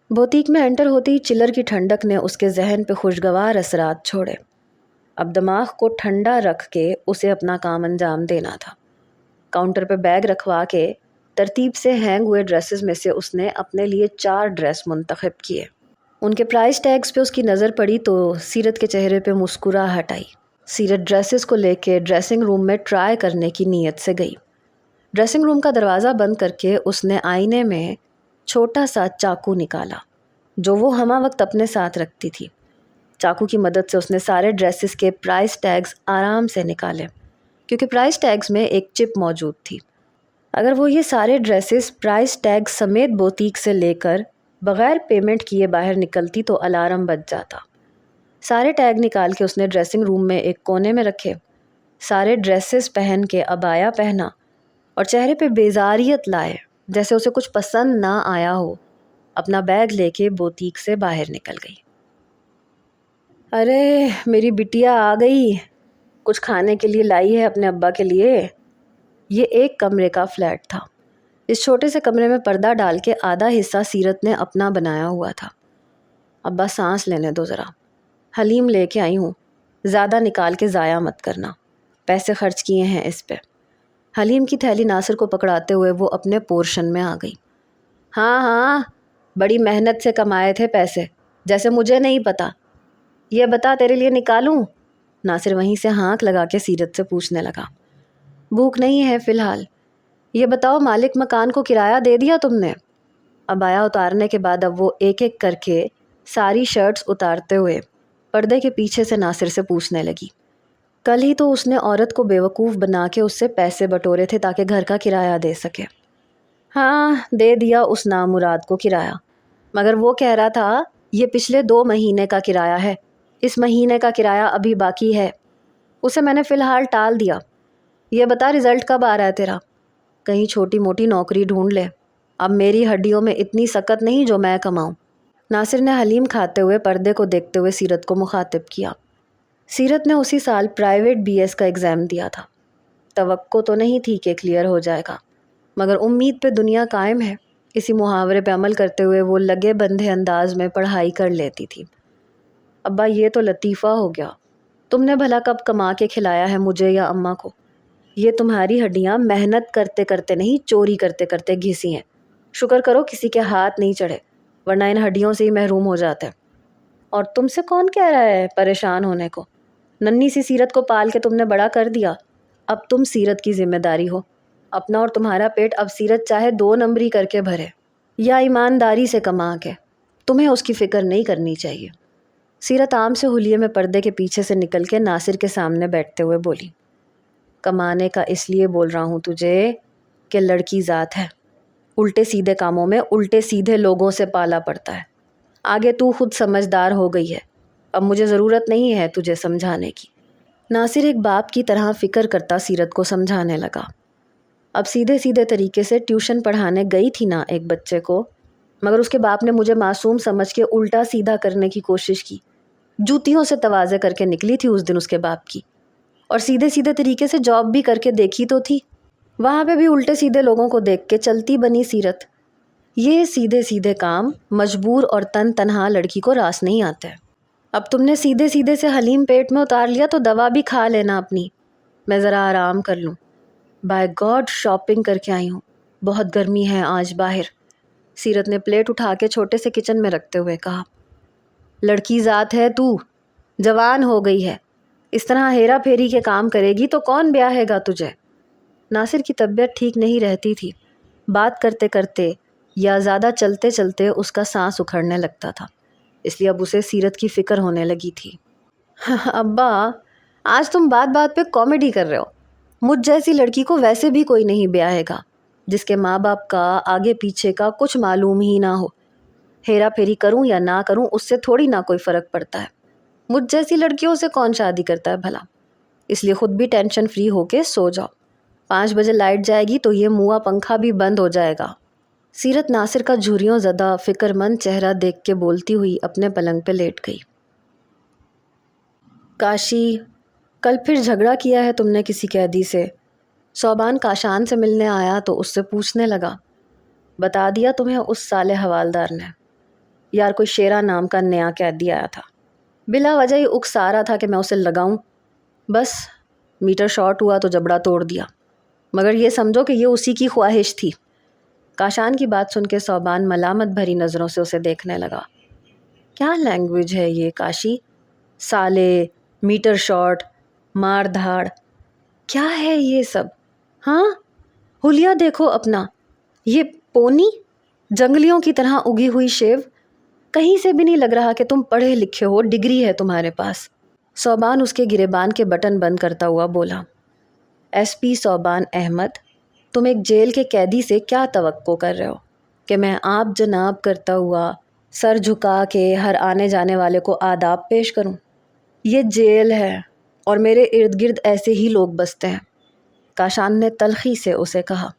بوتیک میں انٹر ہوتی چلر کی ٹھنڈک نے اس کے ذہن پہ خوشگوار اثرات چھوڑے۔ اب دماغ کو ٹھنڈا رکھ کے اسے اپنا کام انجام دینا تھا۔ کاؤنٹر پہ بیگ رکھوا کے ترتیب سے ہینگ ہوئے ڈریسز میں سے اس نے اپنے لیے 4 ڈریس منتخب کیے۔ ان کے پرائس ٹیگز پہ اس کی نظر پڑی تو سیرت کے چہرے پہ مسکراہٹ آئی۔ سیرت ڈریسز کو لے کے ڈریسنگ روم میں ٹرائی کرنے کی نیت سے گئی۔ ڈریسنگ روم کا دروازہ بند کر کے اس نے آئینے میں چھوٹا سا چاقو نکالا جو وہ ہمہ وقت اپنے ساتھ رکھتی تھی۔ چاقو کی مدد سے اس نے سارے ڈریسز کے پرائس ٹیگز آرام سے نکالے، کیونکہ پرائس ٹیگز میں ایک چپ موجود تھی۔ اگر وہ یہ سارے ڈریسز پرائس ٹیگ سمیت بوتیک سے لے کر بغیر پیمنٹ کیے باہر نکلتی تو الارم بج جاتا۔ سارے ٹیگ نکال کے اس نے ڈریسنگ روم میں ایک کونے میں رکھے، سارے ڈریسز پہن کے عبایا پہنا اور چہرے پہ بیزاریت لائے جیسے اسے کچھ پسند نہ آیا ہو، اپنا بیگ لے کے بوتیک سے باہر نکل گئی۔ ارے میری بٹیا آ گئی، کچھ کھانے کے لیے لائی ہے اپنے ابا کے لیے۔ یہ ایک کمرے کا فلیٹ تھا۔ اس چھوٹے سے کمرے میں پردہ ڈال کے آدھا حصہ سیرت نے اپنا بنایا ہوا تھا۔ ابا سانس لینے دو ذرا، حلیم لے کے آئی ہوں، زیادہ نکال کے ضائع مت کرنا، پیسے خرچ کیے ہیں اس پہ۔ حلیم کی تھیلی ناصر کو پکڑاتے ہوئے وہ اپنے پورشن میں آ گئی۔ ہاں ہاں، بڑی محنت سے کمائے تھے پیسے، جیسے مجھے نہیں پتا۔ یہ بتا تیرے لیے نکالوں؟ ناصر وہیں سے ہانک لگا کے سیرت سے پوچھنے لگا۔ بھوک نہیں ہے فی الحال۔ یہ بتاؤ مالک مکان کو کرایہ دے دیا تم نے؟ عبایا اتارنے کے بعد اب وہ ایک ایک کر کے ساری شرٹس اتارتے ہوئے پردے کے پیچھے سے ناصر سے پوچھنے لگی۔ کل ہی تو اس نے عورت کو بیوقوف بنا کے اس سے پیسے بٹورے تھے تاکہ گھر کا کرایہ دے سکے۔ ہاں دے دیا اس نامراد کو کرایہ، مگر وہ کہہ رہا تھا یہ پچھلے 2 مہینے کا کرایہ ہے، اس مہینے کا کرایہ ابھی باقی ہے۔ اسے میں نے فی الحال ٹال دیا۔ یہ بتا رزلٹ کب آ رہا ہے تیرا؟ کہیں چھوٹی موٹی نوکری ڈھونڈ لے، اب میری ہڈیوں میں اتنی سکت نہیں جو میں کماؤں۔ ناصر نے حلیم کھاتے ہوئے پردے کو دیکھتے ہوئے سیرت کو مخاطب کیا۔ سیرت نے اسی سال پرائیویٹ BS کا ایگزام دیا تھا۔ توقع تو نہیں تھی کہ کلیئر ہو جائے گا، مگر امید پہ دنیا قائم ہے، اسی محاورے پہ عمل کرتے ہوئے وہ لگے بندھے انداز میں پڑھائی کر لیتی تھی۔ ابا یہ تو لطیفہ ہو گیا، تم نے بھلا کب کما کے کھلایا ہے مجھے یا اماں کو؟ یہ تمہاری ہڈیاں محنت کرتے کرتے نہیں، چوری کرتے کرتے گھسی ہیں۔ شکر کرو کسی کے ہاتھ نہیں چڑھے، ورنہ ان ہڈیوں سے ہی محروم ہو جاتے۔ اور تم سے کون کہہ رہا ہے پریشان ہونے کو؟ ننھی سی سیرت کو پال کے تم نے بڑا کر دیا، اب تم سیرت کی ذمہ داری ہو۔ اپنا اور تمہارا پیٹ اب سیرت چاہے 2 نمبری کر کے بھرے یا ایمانداری سے کما کے، تمہیں اس کی فکر نہیں کرنی چاہیے۔ سیرت عام سے حلیے میں پردے کے پیچھے سے نکل کے ناصر کے سامنے بیٹھتے ہوئے بولی۔ کمانے کا اس لیے بول رہا ہوں تجھے کہ لڑکی ذات ہے، الٹے سیدھے کاموں میں الٹے سیدھے لوگوں سے پالا پڑتا ہے۔ آگے تو خود سمجھدار ہو گئی ہے، اب مجھے ضرورت نہیں ہے تجھے سمجھانے کی۔ ناصر ایک باپ کی طرح فکر کرتا سیرت کو سمجھانے لگا۔ اب سیدھے سیدھے طریقے سے ٹیوشن پڑھانے گئی تھی نا ایک بچے کو، مگر اس کے باپ نے مجھے معصوم سمجھ کے الٹا سیدھا کرنے کی کوشش کی۔ جوتیوں سے توازے کر کے نکلی تھی اس دن اس کے باپ کی، اور سیدھے سیدھے طریقے سے جاب بھی کر کے دیکھی تو تھی، وہاں پہ بھی الٹے سیدھے لوگوں کو دیکھ کے چلتی بنی سیرت۔ یہ سیدھے سیدھے کام مجبور اور تنہا لڑکی کو راس نہیں آتے۔ اب تم نے سیدھے سیدھے سے حلیم پیٹ میں اتار لیا تو دوا بھی کھا لینا اپنی، میں ذرا آرام کر لوں۔ بائی گاڈ شاپنگ کر کے آئی ہوں، بہت گرمی ہے آج باہر۔ سیرت نے پلیٹ اٹھا کے چھوٹے سے کچن میں رکھتے ہوئے کہا۔ لڑکی ذات ہے تو، جوان ہو گئی ہے، اس طرح ہیرا پھیری کے کام کرے گی تو کون بیاہے گا تجھے؟ ناصر کی طبیعت ٹھیک نہیں رہتی تھی، بات کرتے کرتے یا زیادہ چلتے چلتے اس کا سانس اکھڑنے لگتا تھا، اس لیے اب اسے سیرت کی فکر ہونے لگی تھی۔ ابا آج تم بات بات پہ کامیڈی کر رہے ہو، مجھ جیسی لڑکی کو ویسے بھی کوئی نہیں بیاہے گا جس کے ماں باپ کا آگے پیچھے کا کچھ معلوم ہی نہ ہو۔ ہیرا پھیری کروں یا نہ کروں اس سے تھوڑی نہ کوئی فرق پڑتا ہے. مجھ جیسی لڑکیوں سے کون شادی کرتا ہے بھلا؟ اس لیے خود بھی ٹینشن فری ہو کے سو جاؤ. 5 بجے لائٹ جائے گی تو یہ موا پنکھا بھی بند ہو جائے گا. سیرت ناصر کا جھریوں زدہ فکر مند چہرہ دیکھ کے بولتی ہوئی اپنے پلنگ پہ لیٹ گئی. کاشی، کل پھر جھگڑا کیا ہے تم نے کسی قیدی سے؟ صوبان کاشان سے ملنے آیا تو اس سے پوچھنے لگا. بتا دیا تمہیں اس سالے حوالدار نے. یار کوئی شیرا نام کا نیا قیدی آیا تھا، بلا وجہ ہی اکسا رہا تھا کہ میں اسے لگاؤں. بس میٹر شارٹ ہوا تو جبڑا توڑ دیا، مگر یہ سمجھو کہ یہ اسی کی خواہش تھی. کاشان کی بات سن کے صوبان ملامت بھری نظروں سے اسے دیکھنے لگا. کیا لینگویج ہے یہ کاشی؟ سالے، میٹر شارٹ، مار دھاڑ، کیا ہے یہ سب؟ ہاں حلیہ دیکھو اپنا، یہ پونی جنگلیوں کی طرح اگی ہوئی شیو. کہیں سے بھی نہیں لگ رہا کہ تم پڑھے لکھے ہو، ڈگری ہے تمہارے پاس. صوبان اس کے گریبان کے بٹن بند کرتا ہوا بولا. ایس پی صوبان احمد، تم ایک جیل کے قیدی سے کیا توقع کر رہے ہو کہ میں آپ جناب کرتا ہوا سر جھکا کے ہر آنے جانے والے کو آداب پیش کروں؟ یہ جیل ہے اور میرے ارد گرد ایسے ہی لوگ بستے ہیں. کاشان نے تلخی سے اسے کہا.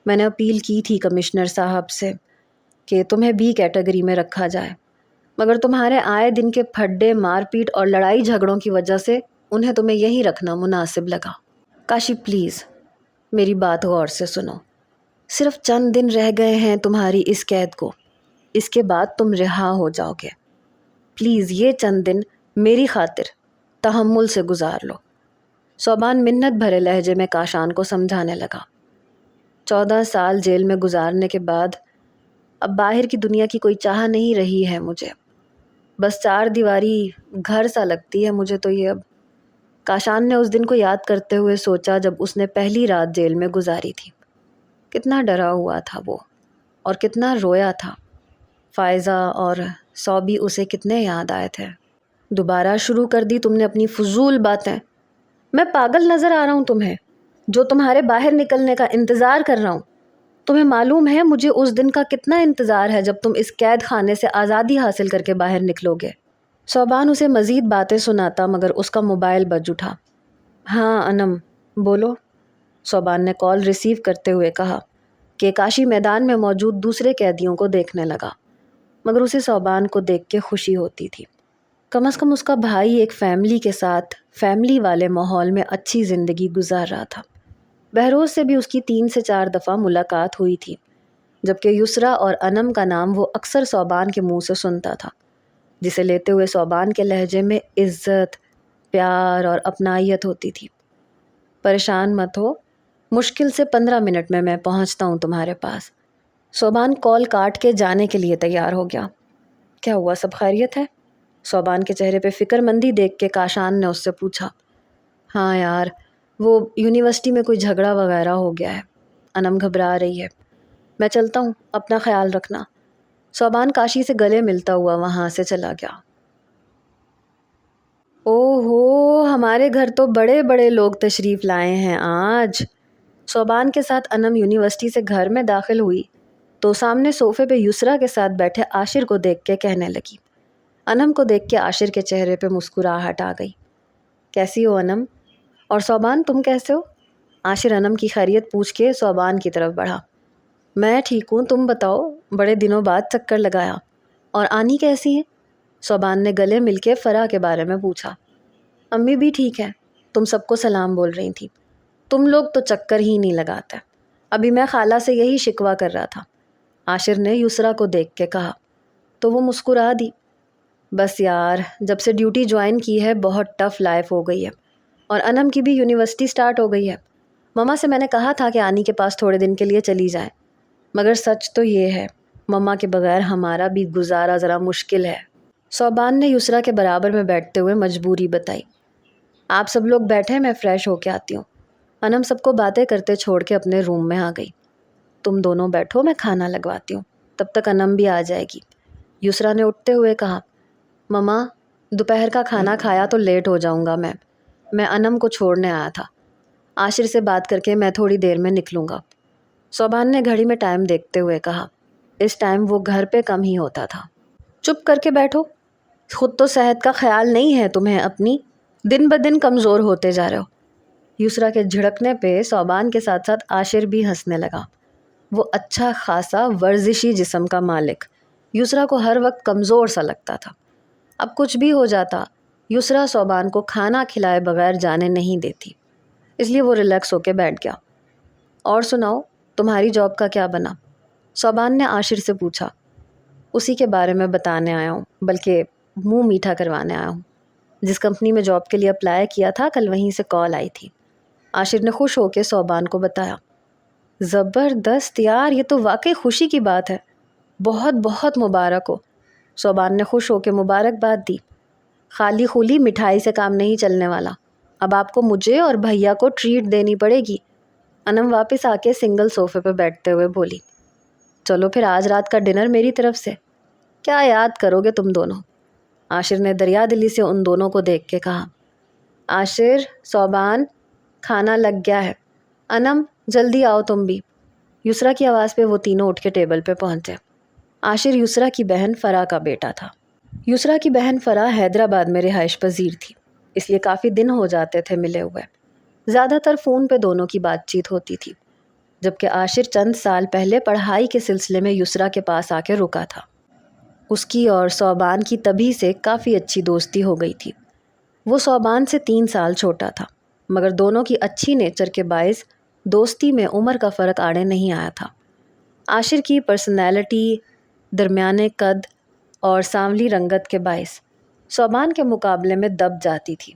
میں نے اپیل کی تھی کمشنر صاحب سے کہ تمہیں بی کیٹیگری میں رکھا جائے، مگر تمہارے آئے دن کے پھڈے، مار پیٹ اور لڑائی جھگڑوں کی وجہ سے انہیں تمہیں یہیں رکھنا مناسب لگا. کاشی پلیز میری بات غور سے سنو. صرف چند دن رہ گئے ہیں تمہاری اس قید کو، اس کے بعد تم رہا ہو جاؤ گے. پلیز یہ چند دن میری خاطر تحمل سے گزار لو. صوبان منت بھرے لہجے میں کاشان کو سمجھانے لگا. 14 سال جیل میں گزارنے کے بعد اب باہر کی دنیا کی کوئی چاہ نہیں رہی ہے مجھے. بس 4 دیواری گھر سا لگتی ہے مجھے تو یہ اب. کاشان نے اس دن کو یاد کرتے ہوئے سوچا جب اس نے پہلی رات جیل میں گزاری تھی. کتنا ڈرا ہوا تھا وہ اور کتنا رویا تھا. فائزہ اور صوبی اسے کتنے یاد آئے تھے. دوبارہ شروع کر دی تم نے اپنی فضول باتیں. میں پاگل نظر آ رہا ہوں تمہیں جو تمہارے باہر نکلنے کا انتظار کر رہا ہوں؟ تمہیں معلوم ہے مجھے اس دن کا کتنا انتظار ہے جب تم اس قید خانے سے آزادی حاصل کر کے باہر نکلو گے. صوبان اسے مزید باتیں سناتا مگر اس کا موبائل بج اٹھا. ہاں انم بولو. صوبان نے کال ریسیو کرتے ہوئے کہا کہ کاشی میدان میں موجود دوسرے قیدیوں کو دیکھنے لگا، مگر اسے صوبان کو دیکھ کے خوشی ہوتی تھی. کم از کم اس کا بھائی ایک فیملی کے ساتھ فیملی والے ماحول میں اچھی زندگی گزار رہا تھا. بہروز سے بھی اس کی 3 سے 4 دفعہ ملاقات ہوئی تھی، جبکہ یسرا اور انم کا نام وہ اکثر صوبان کے منہ سے سنتا تھا، جسے لیتے ہوئے صوبان کے لہجے میں عزت، پیار اور اپنائیت ہوتی تھی. پریشان مت ہو، مشکل سے 15 منٹ میں پہنچتا ہوں تمہارے پاس. صوبان کال کاٹ کے جانے کے لیے تیار ہو گیا. کیا ہوا، سب خیریت ہے؟ صوبان کے چہرے پہ فکر مندی دیکھ کے کاشان نے اس سے پوچھا. ہاں یار، وہ یونیورسٹی میں کوئی جھگڑا وغیرہ ہو گیا ہے. انم گھبرا رہی ہے. میں چلتا ہوں، اپنا خیال رکھنا. صوبان کاشی سے گلے ملتا ہوا وہاں سے چلا گیا. او ہو، ہمارے گھر تو بڑے بڑے لوگ تشریف لائے ہیں آج. صوبان کے ساتھ انم یونیورسٹی سے گھر میں داخل ہوئی تو سامنے صوفے پہ یسرا کے ساتھ بیٹھے عاشر کو دیکھ کے کہنے لگی. انم کو دیکھ کے عاشر کے چہرے پہ مسکراہٹ آ گئی. کیسی ہو انم؟ اور صوبان تم کیسے ہو؟ عاشر انم کی خیریت پوچھ کے صوبان کی طرف بڑھا. میں ٹھیک ہوں، تم بتاؤ، بڑے دنوں بعد چکر لگایا. اور آنی کیسی ہیں؟ صوبان نے گلے مل کے فرح کے بارے میں پوچھا. امی بھی ٹھیک ہیں، تم سب کو سلام بول رہی تھی. تم لوگ تو چکر ہی نہیں لگاتے. ابھی میں خالہ سے یہی شکوہ کر رہا تھا. عاشر نے یسرا کو دیکھ کے کہا تو وہ مسکرا دی. بس یار، جب سے ڈیوٹی جوائن کی ہے بہت ٹف لائف ہو گئی ہے، اور انم کی بھی یونیورسٹی سٹارٹ ہو گئی ہے. مما سے میں نے کہا تھا کہ آنی کے پاس تھوڑے دن کے لیے چلی جائیں، مگر سچ تو یہ ہے مما کے بغیر ہمارا بھی گزارا ذرا مشکل ہے. صوبان نے یسرا کے برابر میں بیٹھتے ہوئے مجبوری بتائی. آپ سب لوگ بیٹھے، میں فریش ہو کے آتی ہوں. انم سب کو باتیں کرتے چھوڑ کے اپنے روم میں آ گئی. تم دونوں بیٹھو، میں کھانا لگواتی ہوں، تب تک انم بھی آ جائے گی. یسرا نے اٹھتے ہوئے کہا. مما، دوپہر کا کھانا کھایا تو لیٹ ہو جاؤں گا. میں انم کو چھوڑنے آیا تھا. عاشر سے بات کر کے میں تھوڑی دیر میں نکلوں گا. صوبان نے گھڑی میں ٹائم دیکھتے ہوئے کہا. اس ٹائم وہ گھر پہ کم ہی ہوتا تھا۔ چپ کر کے بیٹھو، خود تو صحت کا خیال نہیں ہے تمہیں اپنی، دن بدن کمزور ہوتے جا رہے ہو۔ یسریٰ کے جھڑکنے پہ صوبان کے ساتھ ساتھ عاشر بھی ہنسنے لگا۔ وہ اچھا خاصا ورزشی جسم کا مالک یسریٰ کو ہر وقت کمزور سا لگتا تھا۔ اب کچھ بھی ہو جاتا، یسریٰ صوبان کو کھانا کھلائے بغیر جانے نہیں دیتی، اس لیے وہ ریلیکس ہو کے بیٹھ گیا۔ اور سناؤ، تمہاری جاب کا کیا بنا؟ صوبان نے عاشر سے پوچھا۔ اسی کے بارے میں بتانے آیا ہوں، بلکہ منہ میٹھا کروانے آیا ہوں۔ جس کمپنی میں جاب کے لیے اپلائی کیا تھا، کل وہیں سے کال آئی تھی۔ عاشر نے خوش ہو کے صوبان کو بتایا۔ زبردست یار، یہ تو واقعی خوشی کی بات ہے، بہت بہت مبارک ہو۔ صوبان نے خوش ہو کے مبارکباد دی۔ خالی خولی مٹھائی سے کام نہیں چلنے والا، اب آپ کو مجھے اور بھیا کو ٹریٹ دینی پڑے گی۔ انم واپس آ کے سنگل صوفے پہ بیٹھتے ہوئے بولی۔ چلو پھر آج رات کا ڈنر میری طرف سے، کیا یاد کرو گے تم دونوں؟ عاشر نے دریا دلی سے ان دونوں کو دیکھ کے کہا۔ عاشر، صوبان، کھانا لگ گیا ہے، انم جلدی آؤ تم بھی۔ یسریٰ کی آواز پہ وہ تینوں اٹھ کے ٹیبل پہ پہنچے۔ عاشر یسریٰ کی بہن فرح کا بیٹا تھا۔ یسریٰ کی بہن فرح حیدرآباد میں رہائش پذیر تھی، اس لیے کافی دن ہو جاتے تھے ملے ہوئے۔ زیادہ تر فون پہ دونوں کی بات چیت ہوتی تھی، جبکہ عاشر چند سال پہلے پڑھائی کے سلسلے میں یسریٰ کے پاس آ کے رکا تھا۔ اس کی اور صوبان کی تبھی سے کافی اچھی دوستی ہو گئی تھی۔ وہ صوبان سے 3 سال چھوٹا تھا، مگر دونوں کی اچھی نیچر کے باعث دوستی میں عمر کا فرق آڑے نہیں آیا تھا۔ عاشر کی پرسنالٹی، درمیانے قد اور سانولی رنگت کے باعث صوبان کے مقابلے میں دب جاتی تھی،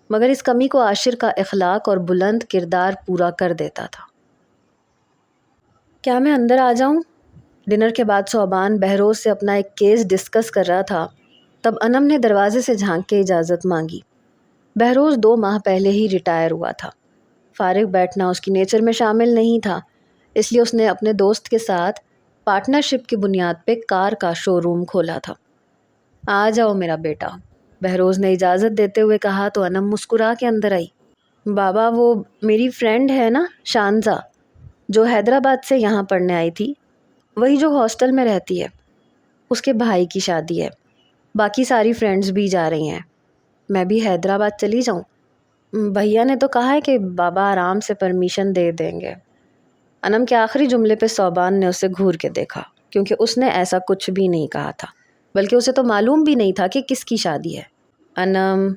مگر اس کمی کو عاشر کا اخلاق اور بلند کردار پورا کر دیتا تھا۔ کیا میں اندر آ جاؤں؟ ڈنر کے بعد صوبان بہروز سے اپنا ایک کیس ڈسکس کر رہا تھا، تب انم نے دروازے سے جھانک کے اجازت مانگی۔ بہروز 2 ماہ پہلے ہی ریٹائر ہوا تھا۔ فارغ بیٹھنا اس کی نیچر میں شامل نہیں تھا، اس لیے اس نے اپنے دوست کے ساتھ پارٹنرشپ کی بنیاد پہ کار کا شو روم کھولا تھا۔ آ جاؤ میرا بیٹا، بہروز نے اجازت دیتے ہوئے کہا تو انم مسکرا کے اندر آئی۔ بابا، وہ میری فرینڈ ہے نا شانزا، جو حیدرآباد سے یہاں پڑھنے آئی تھی، وہی جو ہاسٹل میں رہتی ہے، اس کے بھائی کی شادی ہے، باقی ساری فرینڈز بھی جا رہی ہیں، میں بھی حیدرآباد چلی جاؤں؟ بھیا نے تو کہا ہے کہ بابا آرام سے پرمیشن دے دیں گے۔ انم کے آخری جملے پہ صوبان نے اسے گھور کے دیکھا، کیونکہ اس نے ایسا کچھ بھی نہیں کہا تھا، بلکہ اسے تو معلوم بھی نہیں تھا کہ کس کی شادی ہے۔ انم،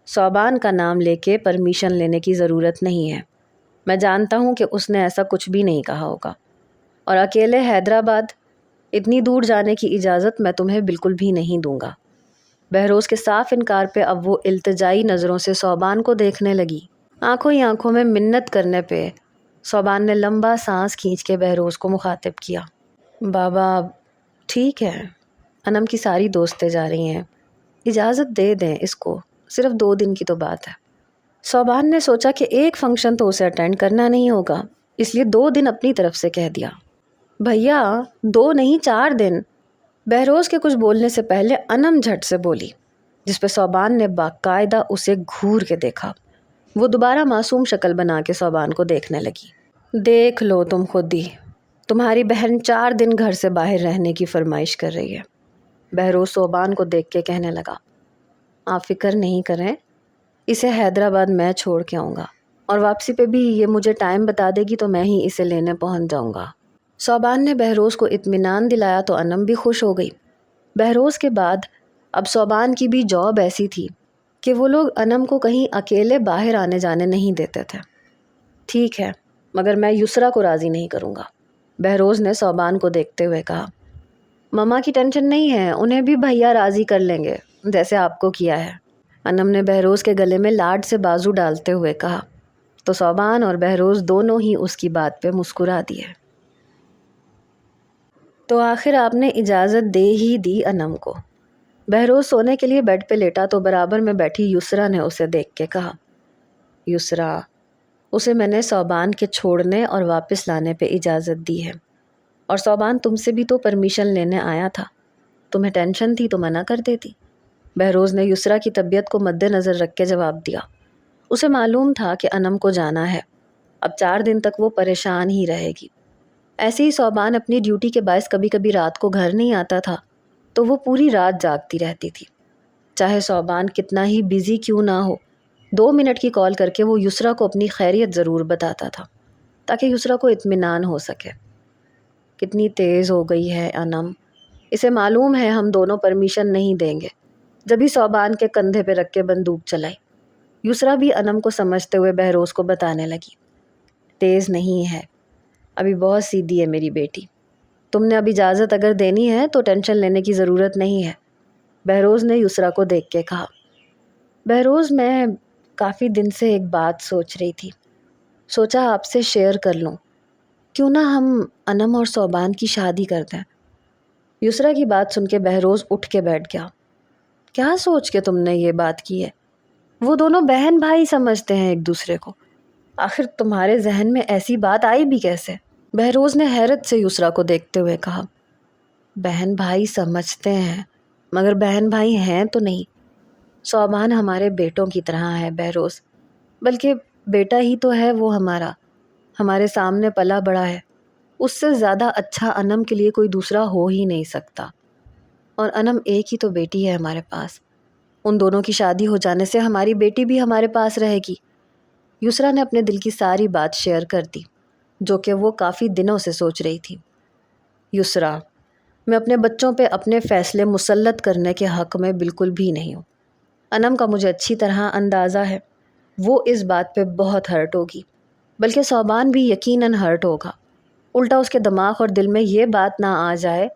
صوبان کا نام لے کے پرمیشن لینے کی ضرورت نہیں ہے، میں جانتا ہوں کہ اس نے ایسا کچھ بھی نہیں کہا ہوگا، اور اکیلے حیدرآباد اتنی دور جانے کی اجازت میں تمہیں بالکل بھی نہیں دوں گا۔ بہروز کے صاف انکار پہ اب وہ التجائی نظروں سے صوبان کو دیکھنے لگی۔ آنکھوں ہی آنکھوں میں منت کرنے پہ صوبان نے لمبا سانس کھینچ کے بہروز کو مخاطب کیا۔ بابا ٹھیک ہے، انم کی ساری دوستیں جا رہی ہیں، اجازت دے دیں اس کو، صرف 2 دن کی تو بات ہے۔ صوبان نے سوچا کہ ایک فنکشن تو اسے اٹینڈ کرنا نہیں ہوگا، اس لیے 2 دن اپنی طرف سے کہہ دیا۔ بھیا 2 نہیں 4 دن۔ بہروز کے کچھ بولنے سے پہلے انم جھٹ سے بولی، جس پہ صوبان نے باقاعدہ اسے گھور کے دیکھا۔ وہ دوبارہ معصوم شکل بنا کے صوبان کو دیکھنے لگی۔ دیکھ لو تم خود ہی، تمہاری بہن 4 دن گھر سے باہر رہنے کی فرمائش کر رہی ہے۔ بہروز صوبان کو دیکھ کے کہنے لگا۔ آپ فکر نہیں کریں، اسے حیدرآباد میں چھوڑ کے آؤں گا، اور واپسی پہ بھی یہ مجھے ٹائم بتا دے گی تو میں ہی اسے لینے پہنچ جاؤں گا۔ صوبان نے بہروز کو اطمینان دلایا تو انم بھی خوش ہو گئی۔ بہروز کے بعد اب صوبان کی بھی جاب ایسی تھی کہ وہ لوگ انم کو کہیں اکیلے باہر آنے جانے نہیں دیتے تھے۔ ٹھیک ہے، مگر میں یسریٰ کو راضی نہیں کروں گا، بہروز نے صوبان کو دیکھتے ہوئے کہا۔ مما کی ٹینشن نہیں ہے، انہیں بھی بھیا راضی کر لیں گے جیسے آپ کو کیا ہے، انم نے بہروز کے گلے میں لاڈ سے بازو ڈالتے ہوئے کہا، تو صوبان اور بہروز دونوں ہی اس کی بات پہ مسکرا دیے۔ تو آخر آپ نے اجازت دے ہی دی انم کو۔ بہروز سونے کے لیے بیڈ پہ لیٹا تو برابر میں بیٹھی یسریٰ نے اسے دیکھ کے کہا، یسریٰ، اسے میں نے صوبان کے چھوڑنے اور واپس لانے پہ اجازت دی ہے، اور صوبان تم سے بھی تو پرمیشن لینے آیا تھا، تمہیں ٹینشن تھی تو منع کر دیتی۔ بہروز نے یسریٰ کی طبیعت کو مد نظر رکھ کے جواب دیا۔ اسے معلوم تھا کہ انم کو جانا ہے، اب 4 دن تک وہ پریشان ہی رہے گی۔ ایسے ہی صوبان اپنی ڈیوٹی کے باعث کبھی کبھی رات کو گھر نہیں آتا تھا تو وہ پوری رات جاگتی رہتی تھی. چاہے صوبان کتنا ہی بزی کیوں نہ ہو، 2 منٹ کی کال کر کے وہ یسریٰ کو اپنی خیریت ضرور بتاتا تھا تاکہ یسریٰ کو اطمینان ہو سکے. کتنی تیز ہو گئی ہے انم، اسے معلوم ہے ہم دونوں پرمیشن نہیں دیں گے. جبھی صوبان کے کندھے پہ رکھ کے بندوق چلائی. یسریٰ بھی انم کو سمجھتے ہوئے بہروز کو بتانے لگی. تیز نہیں ہے، ابھی بہت سیدھی ہے میری بیٹی. تم نے اب اجازت اگر دینی ہے تو ٹینشن لینے کی ضرورت نہیں ہے، بہروز نے یسریٰ کو دیکھ کے کہا. بہروز، میں کافی دن سے ایک بات سوچ رہی تھی، سوچا آپ سے شیئر کر لوں. کیوں نہ ہم انم اور صوبان کی شادی کر دیں؟ یسریٰ کی بات سن کے بہروز اٹھ کے بیٹھ گیا. کیا سوچ کے تم نے یہ بات کی ہے؟ وہ دونوں بہن بھائی سمجھتے ہیں ایک دوسرے کو، آخر تمہارے ذہن میں ایسی بات آئی بھی کیسے؟ بہروز نے حیرت سے یسریٰ کو دیکھتے ہوئے کہا. بہن بھائی سمجھتے ہیں مگر بہن بھائی ہیں تو نہیں. صوبان ہمارے بیٹوں کی طرح ہے بہروز، بلکہ بیٹا ہی تو ہے وہ ہمارے سامنے پلا بڑا ہے. اس سے زیادہ اچھا انم کے لیے کوئی دوسرا ہو ہی نہیں سکتا. اور انم ایک ہی تو بیٹی ہے ہمارے پاس، ان دونوں کی شادی ہو جانے سے ہماری بیٹی بھی ہمارے پاس رہے گی. یسریٰ نے اپنے دل کی ساری بات شیئر کر دی جو کہ وہ کافی دنوں سے سوچ رہی تھی. یسریٰ، میں اپنے بچوں پہ اپنے فیصلے مسلط کرنے کے حق میں بالکل بھی نہیں ہوں. انم کا مجھے اچھی طرح اندازہ ہے، وہ اس بات پہ بہت ہرٹ ہوگی، بلکہ صوبان بھی یقیناً ہرٹ ہوگا. الٹا اس کے دماغ اور دل میں یہ بات نہ آ جائے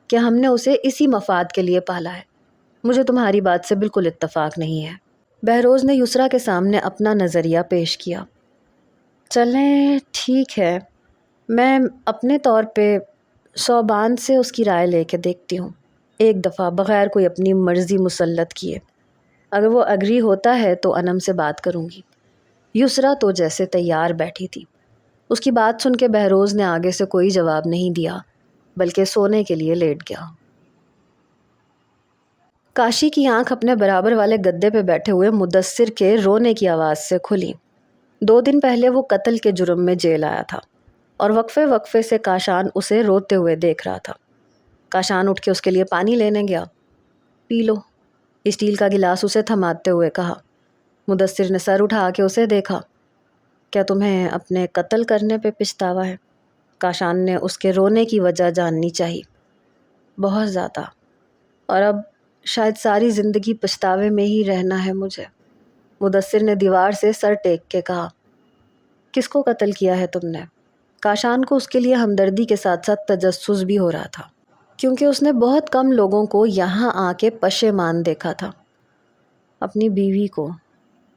کہ ہم نے اسے اسی مفاد کے لیے پالا ہے. مجھے تمہاری بات سے بالکل اتفاق نہیں ہے. بہروز نے یسریٰ کے سامنے اپنا نظریہ پیش کیا. چلیں ٹھیک ہے، میں اپنے طور پہ صوبان سے اس کی رائے لے کے دیکھتی ہوں، ایک دفعہ بغیر کوئی اپنی مرضی مسلط کیے. اگر وہ اگری ہوتا ہے تو انم سے بات کروں گی. یسریٰ تو جیسے تیار بیٹھی تھی. اس کی بات سن کے بہروز نے آگے سے کوئی جواب نہیں دیا بلکہ سونے کے لیے لیٹ گیا. کاشی کی آنکھ اپنے برابر والے گدے پہ بیٹھے ہوئے مدثر کے رونے کی آواز سے کھلی. 2 دن پہلے وہ قتل کے جرم میں جیل آیا تھا اور وقفے وقفے سے کاشان اسے روتے ہوئے دیکھ رہا تھا. کاشان اٹھ کے اس کے لیے پانی لینے گیا. پی لو، اسٹیل کا گلاس اسے تھماتے ہوئے کہا. مدثر نے سر اٹھا کے اسے دیکھا. کیا تمہیں اپنے قتل کرنے پہ پچھتاوا ہے؟ کاشان نے اس کے رونے کی وجہ جاننی چاہی. بہت زیادہ، اور اب شاید ساری زندگی پچھتاوے میں ہی رہنا ہے مجھے. مدثر نے دیوار سے سر ٹیک کے کہا. کس کو قتل کیا ہے تم نے؟ کاشان کو اس کے لیے ہمدردی کے ساتھ ساتھ تجسس بھی ہو رہا تھا، کیونکہ اس نے بہت کم لوگوں کو یہاں آ کے پشیمان دیکھا تھا. اپنی بیوی کو،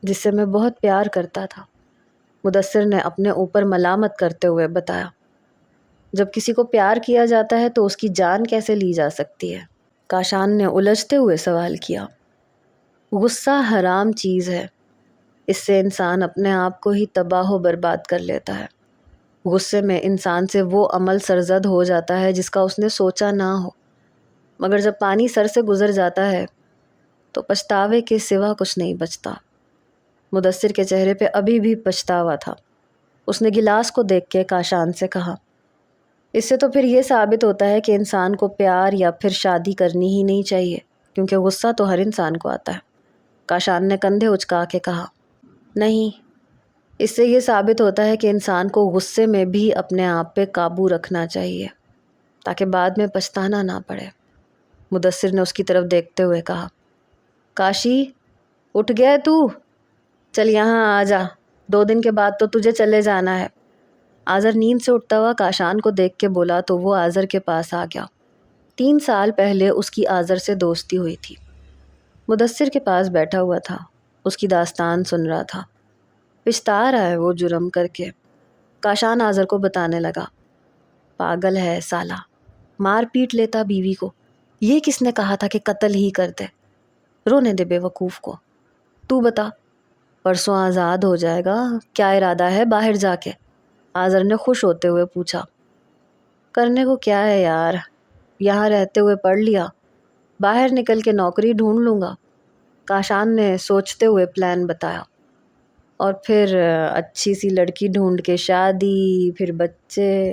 جس سے میں بہت پیار کرتا تھا، مدثر نے اپنے اوپر ملامت کرتے ہوئے بتایا. جب کسی کو پیار کیا جاتا ہے تو اس کی جان کیسے لی جا سکتی ہے؟ کاشان نے الجھتے ہوئے سوال کیا. غصہ حرام چیز ہے، اس سے انسان اپنے آپ کو ہی تباہ و برباد کر لیتا ہے. غصے میں انسان سے وہ عمل سرزد ہو جاتا ہے جس کا اس نے سوچا نہ ہو، مگر جب پانی سر سے گزر جاتا ہے تو پچھتاوے کے سوا کچھ نہیں بچتا. مدثر کے چہرے پہ ابھی بھی پچھتاوا تھا. اس نے گلاس کو دیکھ کے کاشان سے کہا. اس سے تو پھر یہ ثابت ہوتا ہے کہ انسان کو پیار یا پھر شادی کرنی ہی نہیں چاہیے، کیونکہ غصہ تو ہر انسان کو آتا ہے. کاشان نے کندھے اچکا کے کہا. نہیں، اس سے یہ ثابت ہوتا ہے کہ انسان کو غصے میں بھی اپنے آپ پہ قابو رکھنا چاہیے تاکہ بعد میں پچھتانا نہ پڑے. مدثر نے اس کی طرف دیکھتے ہوئے کہا. کاشی، اٹھ گیا تو؟ چل یہاں آ جا، 2 دن کے بعد تو تجھے چلے جانا ہے. آذر نیند سے اٹھتا ہوا کاشان کو دیکھ کے بولا تو وہ آذر کے پاس آ گیا. 3 سال پہلے اس کی آذر سے دوستی ہوئی تھی. مدثر کے پاس بیٹھا ہوا تھا، اس کی داستان سن رہا تھا. پچھتا رہا ہے وہ جرم کر کے. کاشان آذر کو بتانے لگا. پاگل ہے سالا، مار پیٹ لیتا بیوی کو. یہ کس نے کہا تھا کہ قتل ہی کر دے؟ رونے دے بے وقوف کو. تو بتا، پرسوں آزاد ہو جائے گا، کیا ارادہ ہے باہر جا کے؟ آذر نے خوش ہوتے ہوئے پوچھا. کرنے کو کیا ہے یار، یہاں رہتے ہوئے پڑھ لیا، باہر نکل کے نوکری ڈھونڈ لوں گا. کاشان نے سوچتے ہوئے پلان بتایا. اور پھر اچھی سی لڑکی ڈھونڈ کے شادی، پھر بچے.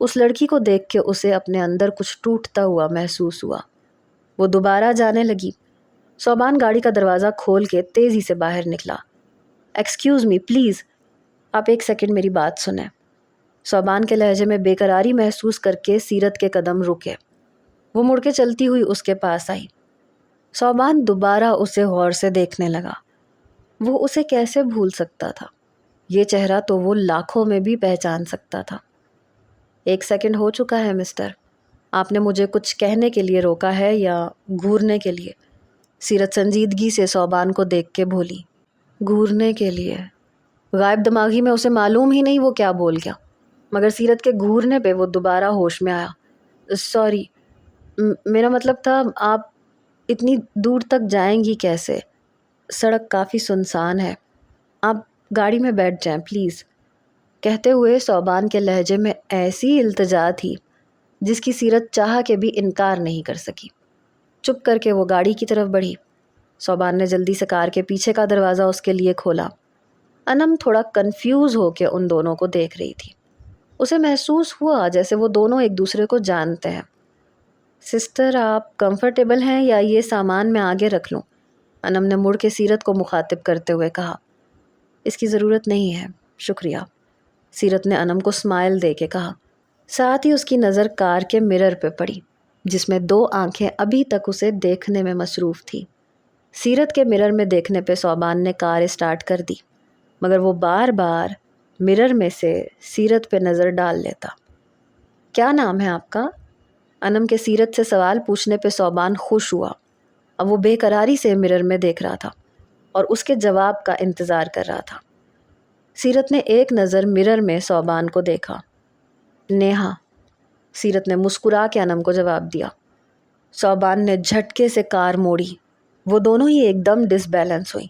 اس لڑکی کو دیکھ کے اسے اپنے اندر کچھ ٹوٹتا ہوا محسوس ہوا۔ وہ دوبارہ جانے لگی۔ صوبان گاڑی کا دروازہ کھول کے تیزی سے باہر نکلا۔ ایکسکیوز می پلیز، آپ ایک سیکنڈ میری بات سنیں۔ صوبان کے لہجے میں بے قراری محسوس کر کے سیرت کے قدم رکے۔ وہ مڑ کے چلتی ہوئی اس کے پاس آئی۔ صوبان دوبارہ اسے غور سے دیکھنے لگا۔ وہ اسے کیسے بھول سکتا تھا؟ یہ چہرہ تو وہ لاکھوں میں بھی پہچان سکتا تھا۔ 1 سیکنڈ ہو چکا ہے مسٹر، آپ نے مجھے کچھ کہنے کے لیے روکا ہے یا گھورنے کے لیے؟ سیرت سنجیدگی سے صوبان کو دیکھ کے بولی۔ گھورنے کے لیے؟ غائب دماغی میں اسے معلوم ہی نہیں وہ کیا بول گیا، مگر سیرت کے گھورنے پہ وہ دوبارہ ہوش میں آیا۔ سوری، میرا مطلب تھا آپ اتنی دور تک جائیں گی کیسے؟ سڑک کافی سنسان ہے، آپ گاڑی میں بیٹھ جائیں پلیز۔ کہتے ہوئے صوبان کے لہجے میں ایسی التجا تھی جس کی سیرت چاہ کے بھی انکار نہیں کر سکی۔ چپ کر کے وہ گاڑی کی طرف بڑھی۔ صوبان نے جلدی سے کار کے پیچھے کا دروازہ اس کے لیے کھولا۔ انم تھوڑا کنفیوز ہو کے ان دونوں کو دیکھ رہی تھی۔ اسے محسوس ہوا جیسے وہ دونوں ایک دوسرے کو جانتے ہیں۔ سسٹر، آپ کمفرٹیبل ہیں یا یہ سامان میں آگے رکھ لوں؟ انم نے مڑ کے سیرت کو مخاطب کرتے ہوئے کہا۔ اس کی ضرورت نہیں ہے، شکریہ، سیرت نے انم کو اسمائل دے کے کہا۔ ساتھ ہی اس کی نظر کار کے مرر پہ پڑی جس میں 2 آنکھیں ابھی تک اسے دیکھنے میں مصروف تھی۔ سیرت کے مرر میں دیکھنے پہ صوبان نے کار اسٹارٹ کر دی، مگر وہ بار بار مرر میں سے سیرت پہ نظر ڈال لیتا۔ کیا نام ہے آپ کا؟ انم کے سیرت سے سوال پوچھنے پہ صوبان خوش ہوا۔ اب وہ بے قراری سے مرر میں دیکھ رہا تھا اور اس کے جواب کا انتظار کر رہا تھا۔ سیرت نے ایک نظر مرر میں صوبان کو دیکھا۔ نیہا، سیرت نے مسکرا کے انم کو جواب دیا۔ صوبان نے جھٹکے سے کار موڑی۔ وہ دونوں ہی ایک دم ڈس بیلنس ہوئی۔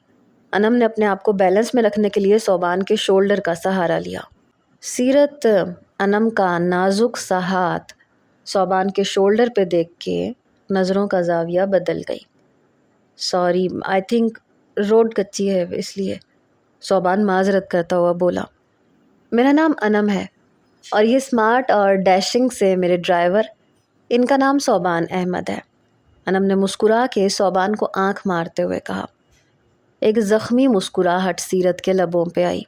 انم نے اپنے آپ کو بیلنس میں رکھنے کے لیے صوبان کے شولڈر کا سہارا لیا۔ سیرت انم کا نازک سا ہاتھ صوبان کے شولڈر پہ دیکھ کے نظروں کا زاویہ بدل گئی۔ سوری، آئی تھنک روڈ کچی ہے اس لیے، صوبان معذرت کرتا ہوا بولا۔ میرا نام انم ہے اور یہ اسمارٹ اور ڈیشنگ سے میرے ڈرائیور، ان کا نام صوبان احمد ہے۔ انم نے مسکرا کے صوبان کو آنکھ مارتے ہوئے کہا۔ ایک زخمی مسکراہٹ سیرت کے لبوں پہ آئی۔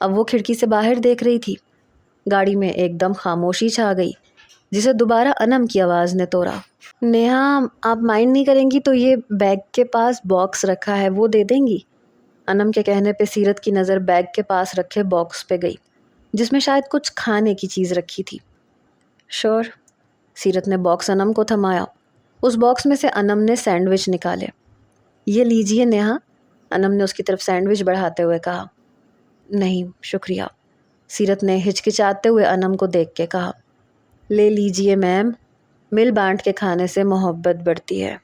اب وہ کھڑکی سے باہر دیکھ رہی تھی۔ گاڑی میں ایک دم خاموشی چھا گئی جسے دوبارہ انم کی آواز نے توڑا۔ نیہا، آپ مائنڈ نہیں کریں گی تو یہ بیگ کے پاس باکس رکھا ہے، وہ دے دیں گی؟ انم کے کہنے پہ سیرت کی نظر بیگ کے پاس رکھے باکس پہ گئی جس میں شاید کچھ کھانے کی چیز رکھی تھی۔ شور، سیرت نے باکس انم کو تھمایا۔ اس باکس میں سے انم نے سینڈوچ نکالے۔ یہ لیجئے نیہا، انم نے اس کی طرف سینڈوچ بڑھاتے ہوئے کہا۔ نہیں شکریہ، سیرت نے ہچکچاتے ہوئے انم کو دیکھ کے کہا۔ لے لیجئے میم، مل بانٹ کے کھانے سے محبت بڑھتی ہے۔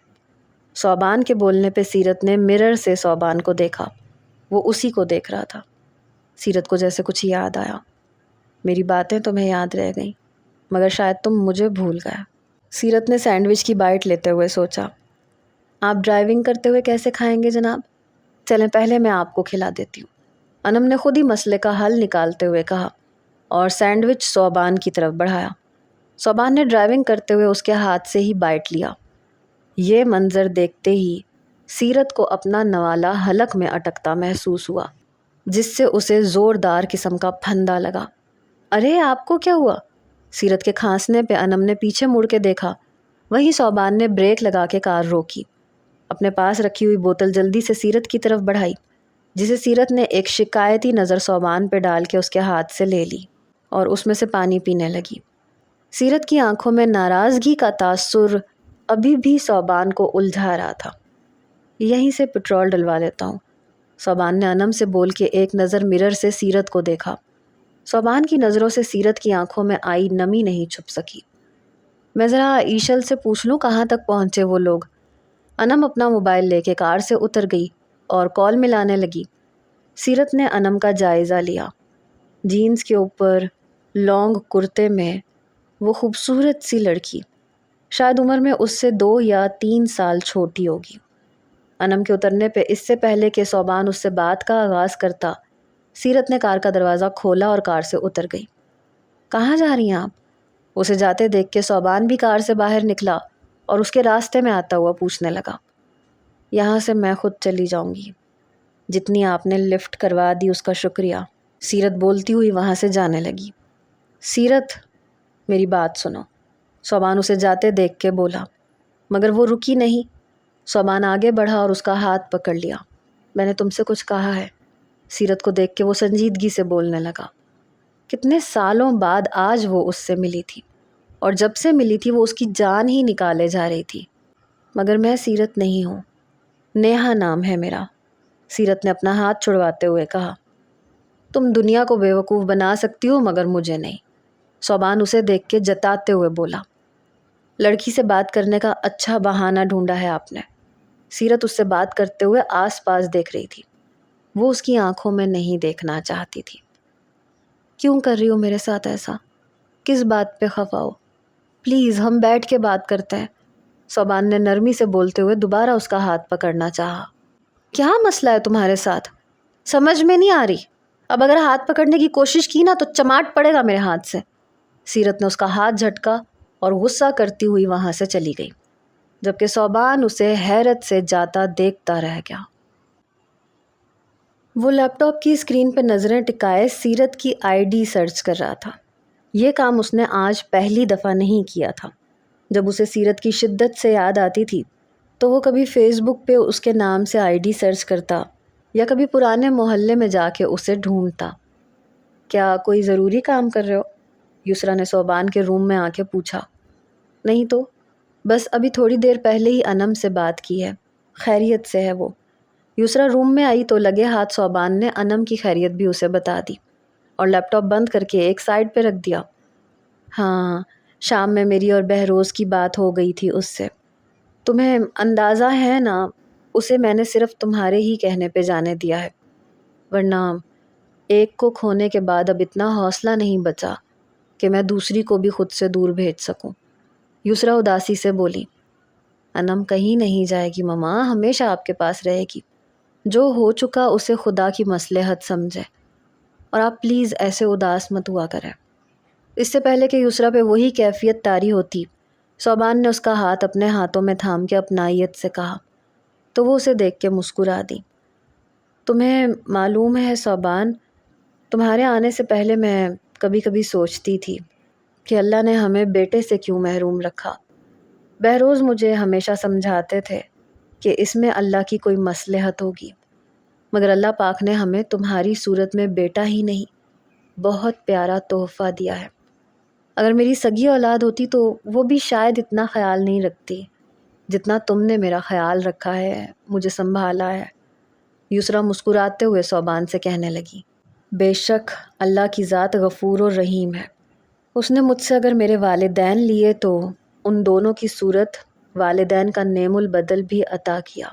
صوبان کے بولنے پہ سیرت نے مرر سے صوبان کو دیکھا۔ وہ اسی کو دیکھ رہا تھا۔ سیرت کو جیسے کچھ یاد آیا۔ میری باتیں تمہیں یاد رہ گئیں مگر شاید تم مجھے بھول گئے۔ سیرت نے سینڈوچ کی بائٹ لیتے ہوئے سوچا۔ آپ ڈرائیونگ کرتے ہوئے کیسے کھائیں گے جناب؟ چلیں پہلے میں آپ کو کھلا دیتی ہوں، انم نے خود ہی مسئلے کا حل نکالتے ہوئے کہا اور سینڈوچ صوبان کی طرف بڑھایا۔ صوبان نے ڈرائیونگ کرتے ہوئے اس کے ہاتھ سے ہی بائٹ لیا۔ یہ منظر دیکھتے ہی سیرت کو اپنا نوالہ حلق میں اٹکتا محسوس ہوا جس سے اسے زوردار قسم کا پھندا لگا۔ ارے آپ کو کیا ہوا؟ سیرت کے کھانسنے پہ انم نے پیچھے مڑ کے دیکھا۔ وہیں صوبان نے بریک لگا کے کار روکی۔ اپنے پاس رکھی ہوئی بوتل جلدی سے سیرت کی طرف بڑھائی جسے سیرت نے ایک شکایتی نظر صوبان پہ ڈال کے اس کے ہاتھ سے لے لی اور اس میں سے پانی پینے لگی۔ سیرت کی آنکھوں میں ناراضگی کا تاثر ابھی بھی صوبان کو الجھا رہا تھا۔ یہیں سے پٹرول ڈلوا لیتا ہوں، صوبان نے انم سے بول کے ایک نظر مرر سے سیرت کو دیکھا۔ صوبان کی نظروں سے سیرت کی آنکھوں میں آئی نمی نہیں چھپ سکی۔ میں ذرا ایشل سے پوچھ لوں کہاں تک پہنچے وہ لوگ؟ انم اپنا موبائل لے کے کار سے اتر گئی اور کال ملانے لگی۔ سیرت نے انم کا جائزہ لیا۔ جینز کے اوپر لانگ کرتے میں وہ خوبصورت سی لڑکی، شاید عمر میں اس سے 2 یا 3 سال چھوٹی ہوگی۔ انم کے اترنے پہ اس سے پہلے کہ صوبان اس سے بات کا آغاز کرتا، سیرت نے کار کا دروازہ کھولا اور کار سے اتر گئی۔ کہاں جا رہی ہیں آپ؟ اسے جاتے دیکھ کے صوبان بھی کار سے باہر نکلا اور اس کے راستے میں آتا ہوا پوچھنے لگا، یہاں سے میں خود چلی جاؤں گی، جتنی آپ نے لفٹ کروا دی اس کا شکریہ۔ سیرت بولتی ہوئی وہاں سے جانے لگی۔ سیرت، میری بات سنو، صوبان اسے جاتے دیکھ کے بولا، مگر وہ رکی نہیں۔ صوبان آگے بڑھا اور اس کا ہاتھ پکڑ لیا۔ میں نے تم سے کچھ کہا ہے۔ سیرت کو دیکھ کے وہ سنجیدگی سے بولنے لگا۔ کتنے سالوں بعد آج وہ اس سے ملی تھی، اور جب سے ملی تھی وہ اس کی جان ہی نکالے جا رہی تھی۔ مگر میں سیرت نہیں ہوں، نیہا نام ہے میرا۔ سیرت نے اپنا ہاتھ چھڑواتے ہوئے کہا، تم دنیا کو بیوقوف بنا سکتی ہو مگر مجھے نہیں۔ صوبان اسے دیکھ کے جتاتے ہوئے بولا، لڑکی سے بات کرنے کا اچھا بہانہ ڈھونڈا ہے آپ نے۔ سیرت اس سے بات کرتے ہوئے آس پاس دیکھ رہی تھی، وہ اس کی آنکھوں میں نہیں دیکھنا چاہتی تھی۔ کیوں کر رہی ہو میرے ساتھ ایسا؟ کس بات پہ خفا ہو؟ پلیز ہم بیٹھ کے بات کرتے ہیں۔ صوبان نے نرمی سے بولتے ہوئے دوبارہ اس کا ہاتھ پکڑنا چاہا۔ کیا مسئلہ ہے تمہارے ساتھ؟ سمجھ میں نہیں آ رہی۔ اب اگر ہاتھ پکڑنے کی کوشش کی نا تو چماٹ پڑے گا میرے ہاتھ سے۔ سیرت نے اس کا ہاتھ جھٹکا اور غصہ کرتی ہوئی وہاں سے چلی گئی، جبکہ صوبان اسے حیرت سے جاتا دیکھتا رہ گیا۔ وہ لیپ ٹاپ کی اسکرین پہ نظریں ٹکائے سیرت کی آئی ڈی سرچ کر رہا تھا۔ یہ کام اس نے آج پہلی دفعہ نہیں کیا تھا۔ جب اسے سیرت کی شدت سے یاد آتی تھی تو وہ کبھی فیس بک پہ اس کے نام سے آئی ڈی سرچ کرتا یا کبھی پرانے محلے میں جا کے اسے ڈھونڈتا۔ کیا کوئی ضروری کام کر رہے ہو؟ یسریٰ نے صوبان کے روم میں آ کے پوچھا۔ نہیں تو، بس ابھی تھوڑی دیر پہلے ہی انم سے بات کی ہے، خیریت سے ہے وہ۔ یسریٰ روم میں آئی تو لگے ہاتھ صوبان نے انم کی خیریت بھی اسے بتا دی اور لیپ ٹاپ بند کر کے ایک سائڈ پہ رکھ دیا۔ ہاں، شام میں میری اور بہروز کی بات ہو گئی تھی اس سے۔ تمہیں اندازہ ہے نا، اسے میں نے صرف تمہارے ہی کہنے پہ جانے دیا ہے، ورنہ ایک کو کھونے کے بعد اب اتنا حوصلہ نہیں بچا کہ میں دوسری کو بھی خود سے دور بھیج سکوں۔ یسریٰ اداسی سے بولی، انم کہیں نہیں جائے گی ماما، ہمیشہ آپ کے پاس رہے گی۔ جو ہو چکا اسے خدا کی مصلحت سمجھے، اور آپ پلیز ایسے اداس مت ہوا کریں۔ اس سے پہلے کہ یسریٰ پہ وہی کیفیت طاری ہوتی، صوبان نے اس کا ہاتھ اپنے ہاتھوں میں تھام کے اپنائیت سے کہا، تو وہ اسے دیکھ کے مسکرا دی۔ تمہیں معلوم ہے صوبان، تمہارے آنے سے پہلے میں کبھی کبھی سوچتی تھی کہ اللہ نے ہمیں بیٹے سے کیوں محروم رکھا۔ بہروز مجھے ہمیشہ سمجھاتے تھے کہ اس میں اللہ کی کوئی مصلحت ہوگی، مگر اللہ پاک نے ہمیں تمہاری صورت میں بیٹا ہی نہیں، بہت پیارا تحفہ دیا ہے۔ اگر میری سگی اولاد ہوتی تو وہ بھی شاید اتنا خیال نہیں رکھتی جتنا تم نے میرا خیال رکھا ہے، مجھے سنبھالا ہے۔ یسریٰ مسکراتے ہوئے صوبان سے کہنے لگی، بے شک اللہ کی ذات غفور و رحیم ہے۔ اس نے مجھ سے اگر میرے والدین لیے تو ان دونوں کی صورت والدین کا نعم البدل بھی عطا کیا۔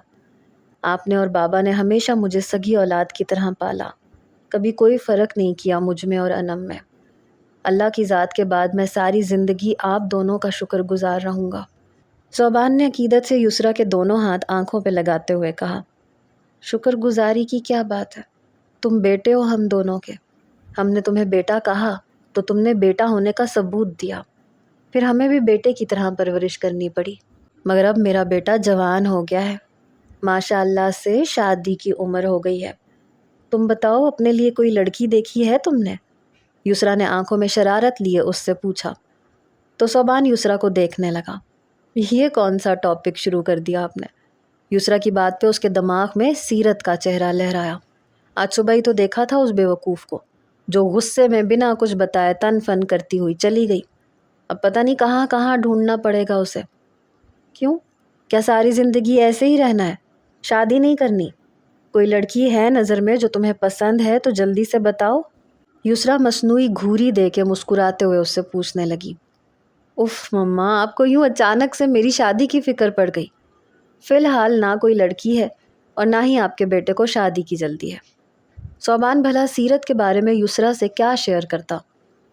آپ نے اور بابا نے ہمیشہ مجھے سگی اولاد کی طرح پالا، کبھی کوئی فرق نہیں کیا مجھ میں اور انم میں۔ اللہ کی ذات کے بعد میں ساری زندگی آپ دونوں کا شکر گزار رہوں گا۔ صوبان نے عقیدت سے یسریٰ کے دونوں ہاتھ آنکھوں پہ لگاتے ہوئے کہا، شکر گزاری کی کیا بات ہے؟ تم بیٹے ہو ہم دونوں کے، ہم نے تمہیں بیٹا کہا تو تم نے بیٹا ہونے کا ثبوت دیا، پھر ہمیں بھی بیٹے کی طرح پرورش کرنی پڑی۔ مگر اب میرا بیٹا جوان ہو گیا ہے، ماشاء اللہ سے شادی کی عمر ہو گئی ہے۔ تم بتاؤ، اپنے لیے کوئی لڑکی دیکھی ہے تم نے؟ یسریٰ نے آنکھوں میں شرارت لیے اس سے پوچھا، تو صوبان یسریٰ کو دیکھنے لگا۔ یہ کون سا ٹاپک شروع کر دیا آپ نے؟ یسریٰ کی بات پہ اس کے دماغ میں سیرت کا چہرہ لہرایا۔ آج صبح ہی تو دیکھا تھا اس بیوقوف کو، جو غصے میں بنا کچھ بتائے تن فن کرتی ہوئی چلی گئی۔ اب پتہ نہیں کہاں کہاں ڈھونڈنا پڑے گا اسے۔ کیوں؟ کیا ساری زندگی ایسے ہی رہنا ہے؟ شادی نہیں کرنی؟ کوئی لڑکی ہے نظر میں جو تمہیں پسند ہے تو جلدی سے بتاؤ۔ یسریٰ مصنوعی گھوری دے کے مسکراتے ہوئے اس سے پوچھنے لگی۔ اف مما، آپ کو یوں اچانک سے میری شادی کی فکر پڑ گئی؟ فی الحال نہ کوئی لڑکی ہے اور نہ ہی آپ کے بیٹے کو شادی کی جلدی ہے۔ صوبان بھلا سیرت کے بارے میں یسریٰ سے کیا شیئر کرتا؟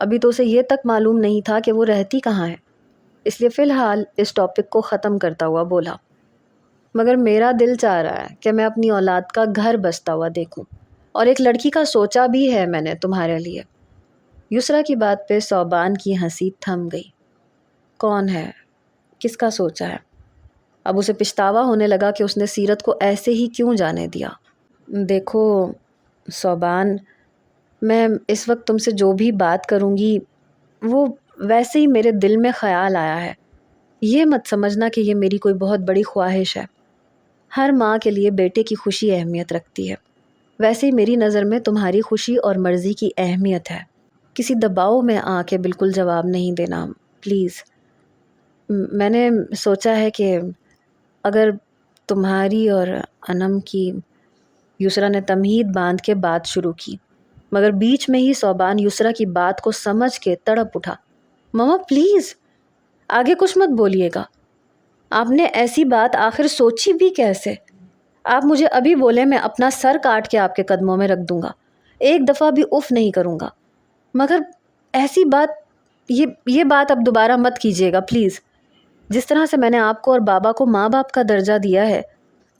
ابھی تو اسے یہ تک معلوم نہیں تھا کہ وہ رہتی کہاں ہے، اس لیے فی الحال اس ٹاپک کو ختم کرتا ہوا بولا، مگر میرا دل چاہ رہا ہے کہ میں اپنی اولاد کا گھر بستا ہوا دیکھوں، اور ایک لڑکی کا سوچا بھی ہے میں نے تمہارے لیے۔ یسریٰ کی بات پہ صوبان کی ہنسی تھم گئی۔ کون ہے, کس کا سوچا ہے. اب اسے پچھتاوا ہونے لگا کہ اس نے سیرت کو ایسے ہی کیوں جانے دیا. دیکھو صوبان, میں اس وقت تم سے جو بھی بات کروں گی وہ ویسے ہی میرے دل میں خیال آیا ہے. یہ مت سمجھنا کہ یہ میری کوئی بہت بڑی خواہش ہے. ہر ماں کے لیے بیٹے کی خوشی اہمیت رکھتی ہے, ویسے ہی میری نظر میں تمہاری خوشی اور مرضی کی اہمیت ہے. کسی دباؤ میں آ کے بالکل جواب نہیں دینا پلیز. میں نے سوچا ہے کہ اگر تمہاری اور انم کی. یسرا نے تمہید باندھ کے بات شروع کی, مگر بیچ میں ہی صوبان یسرا کی بات کو سمجھ کے تڑپ اٹھا. ماما پلیز آگے کچھ مت بولیے گا. آپ نے ایسی بات آخر سوچی بھی کیسے؟ آپ مجھے ابھی بولے میں اپنا سر کاٹ کے آپ کے قدموں میں رکھ دوں گا, ایک دفعہ بھی اف نہیں کروں گا. مگر ایسی بات, یہ بات اب دوبارہ مت کیجیے گا پلیز. جس طرح سے میں نے آپ کو اور بابا کو ماں باپ کا درجہ دیا ہے,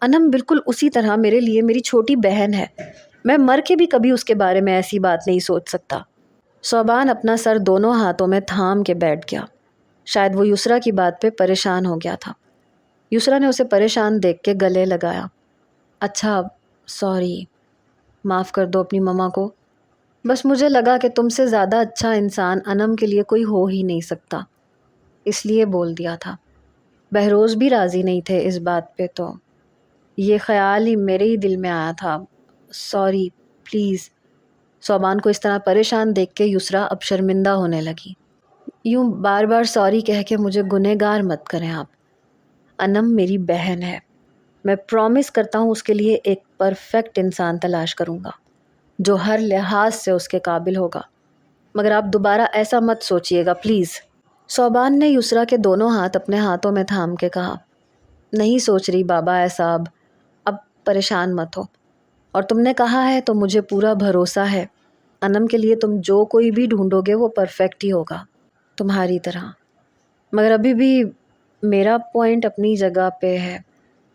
انم بالکل اسی طرح میرے لیے میری چھوٹی بہن ہے. میں مر کے بھی کبھی اس کے بارے میں ایسی بات نہیں سوچ سکتا. صوبان اپنا سر دونوں ہاتھوں میں تھام کے بیٹھ گیا. شاید وہ یسرا کی بات پہ پریشان ہو گیا تھا. یسرا نے اسے پریشان دیکھ کے گلے لگایا. اچھا سوری, معاف کر دو اپنی مما کو. بس مجھے لگا کہ تم سے زیادہ اچھا انسان انم کے لیے کوئی ہو ہی نہیں سکتا, اس لیے بول دیا تھا. بہروز بھی راضی نہیں تھے اس بات پہ, تو یہ خیال ہی میرے ہی دل میں آیا تھا. Sorry please. صوبان کو اس طرح پریشان دیکھ کے یسرا اب شرمندہ ہونے لگی. یوں بار بار سوری کہہ کے مجھے گنہگار مت کریں آپ. انم میری بہن ہے, میں پرومس کرتا ہوں اس کے لیے ایک پرفیکٹ انسان تلاش کروں گا جو ہر لحاظ سے اس کے قابل ہوگا. مگر آپ دوبارہ ایسا مت سوچئے گا پلیز. صوبان نے یسرا کے دونوں ہاتھ اپنے ہاتھوں میں تھام کے کہا. نہیں سوچ رہی بابا ایسا, اب پریشان مت ہو. اور تم نے کہا ہے تو مجھے پورا بھروسہ ہے, انم کے لیے تم جو کوئی بھی ڈھونڈو گے وہ پرفیکٹ ہی ہوگا تمہاری طرح. مگر ابھی بھی میرا پوائنٹ اپنی جگہ پہ ہے.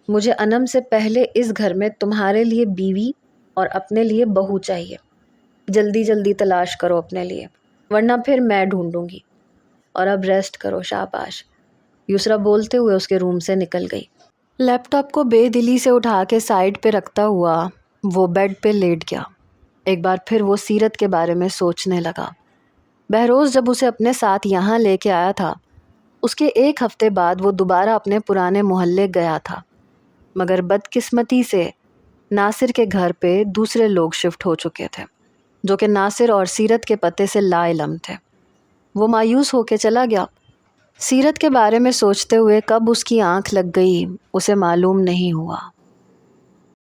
مجھے انم سے پہلے اس گھر میں تمہارے لیے بیوی اور اپنے لیے بہو چاہیے. جلدی جلدی تلاش کرو اپنے لیے, ورنہ پھر میں ڈھونڈوں گی. اور اب ریسٹ کرو, شاباش. یسرا بولتے ہوئے اس کے روم سے نکل گئی. لیپ ٹاپ کو بے دلی سے اٹھا کے سائڈ پہ رکھتا ہوا وہ بیڈ پہ لیٹ گیا. ایک بار پھر وہ سیرت کے بارے میں سوچنے لگا. بہروز جب اسے اپنے ساتھ یہاں لے کے آیا تھا, اس کے ایک ہفتے بعد وہ دوبارہ اپنے پرانے محلے گیا تھا. مگر بدقسمتی سے ناصر کے گھر پہ دوسرے لوگ شفٹ ہو چکے تھے جو کہ ناصر اور سیرت کے پتے سے لا علم تھے. وہ مایوس ہو کے چلا گیا. سیرت کے بارے میں سوچتے ہوئے کب اس کی آنکھ لگ گئی اسے معلوم نہیں ہوا.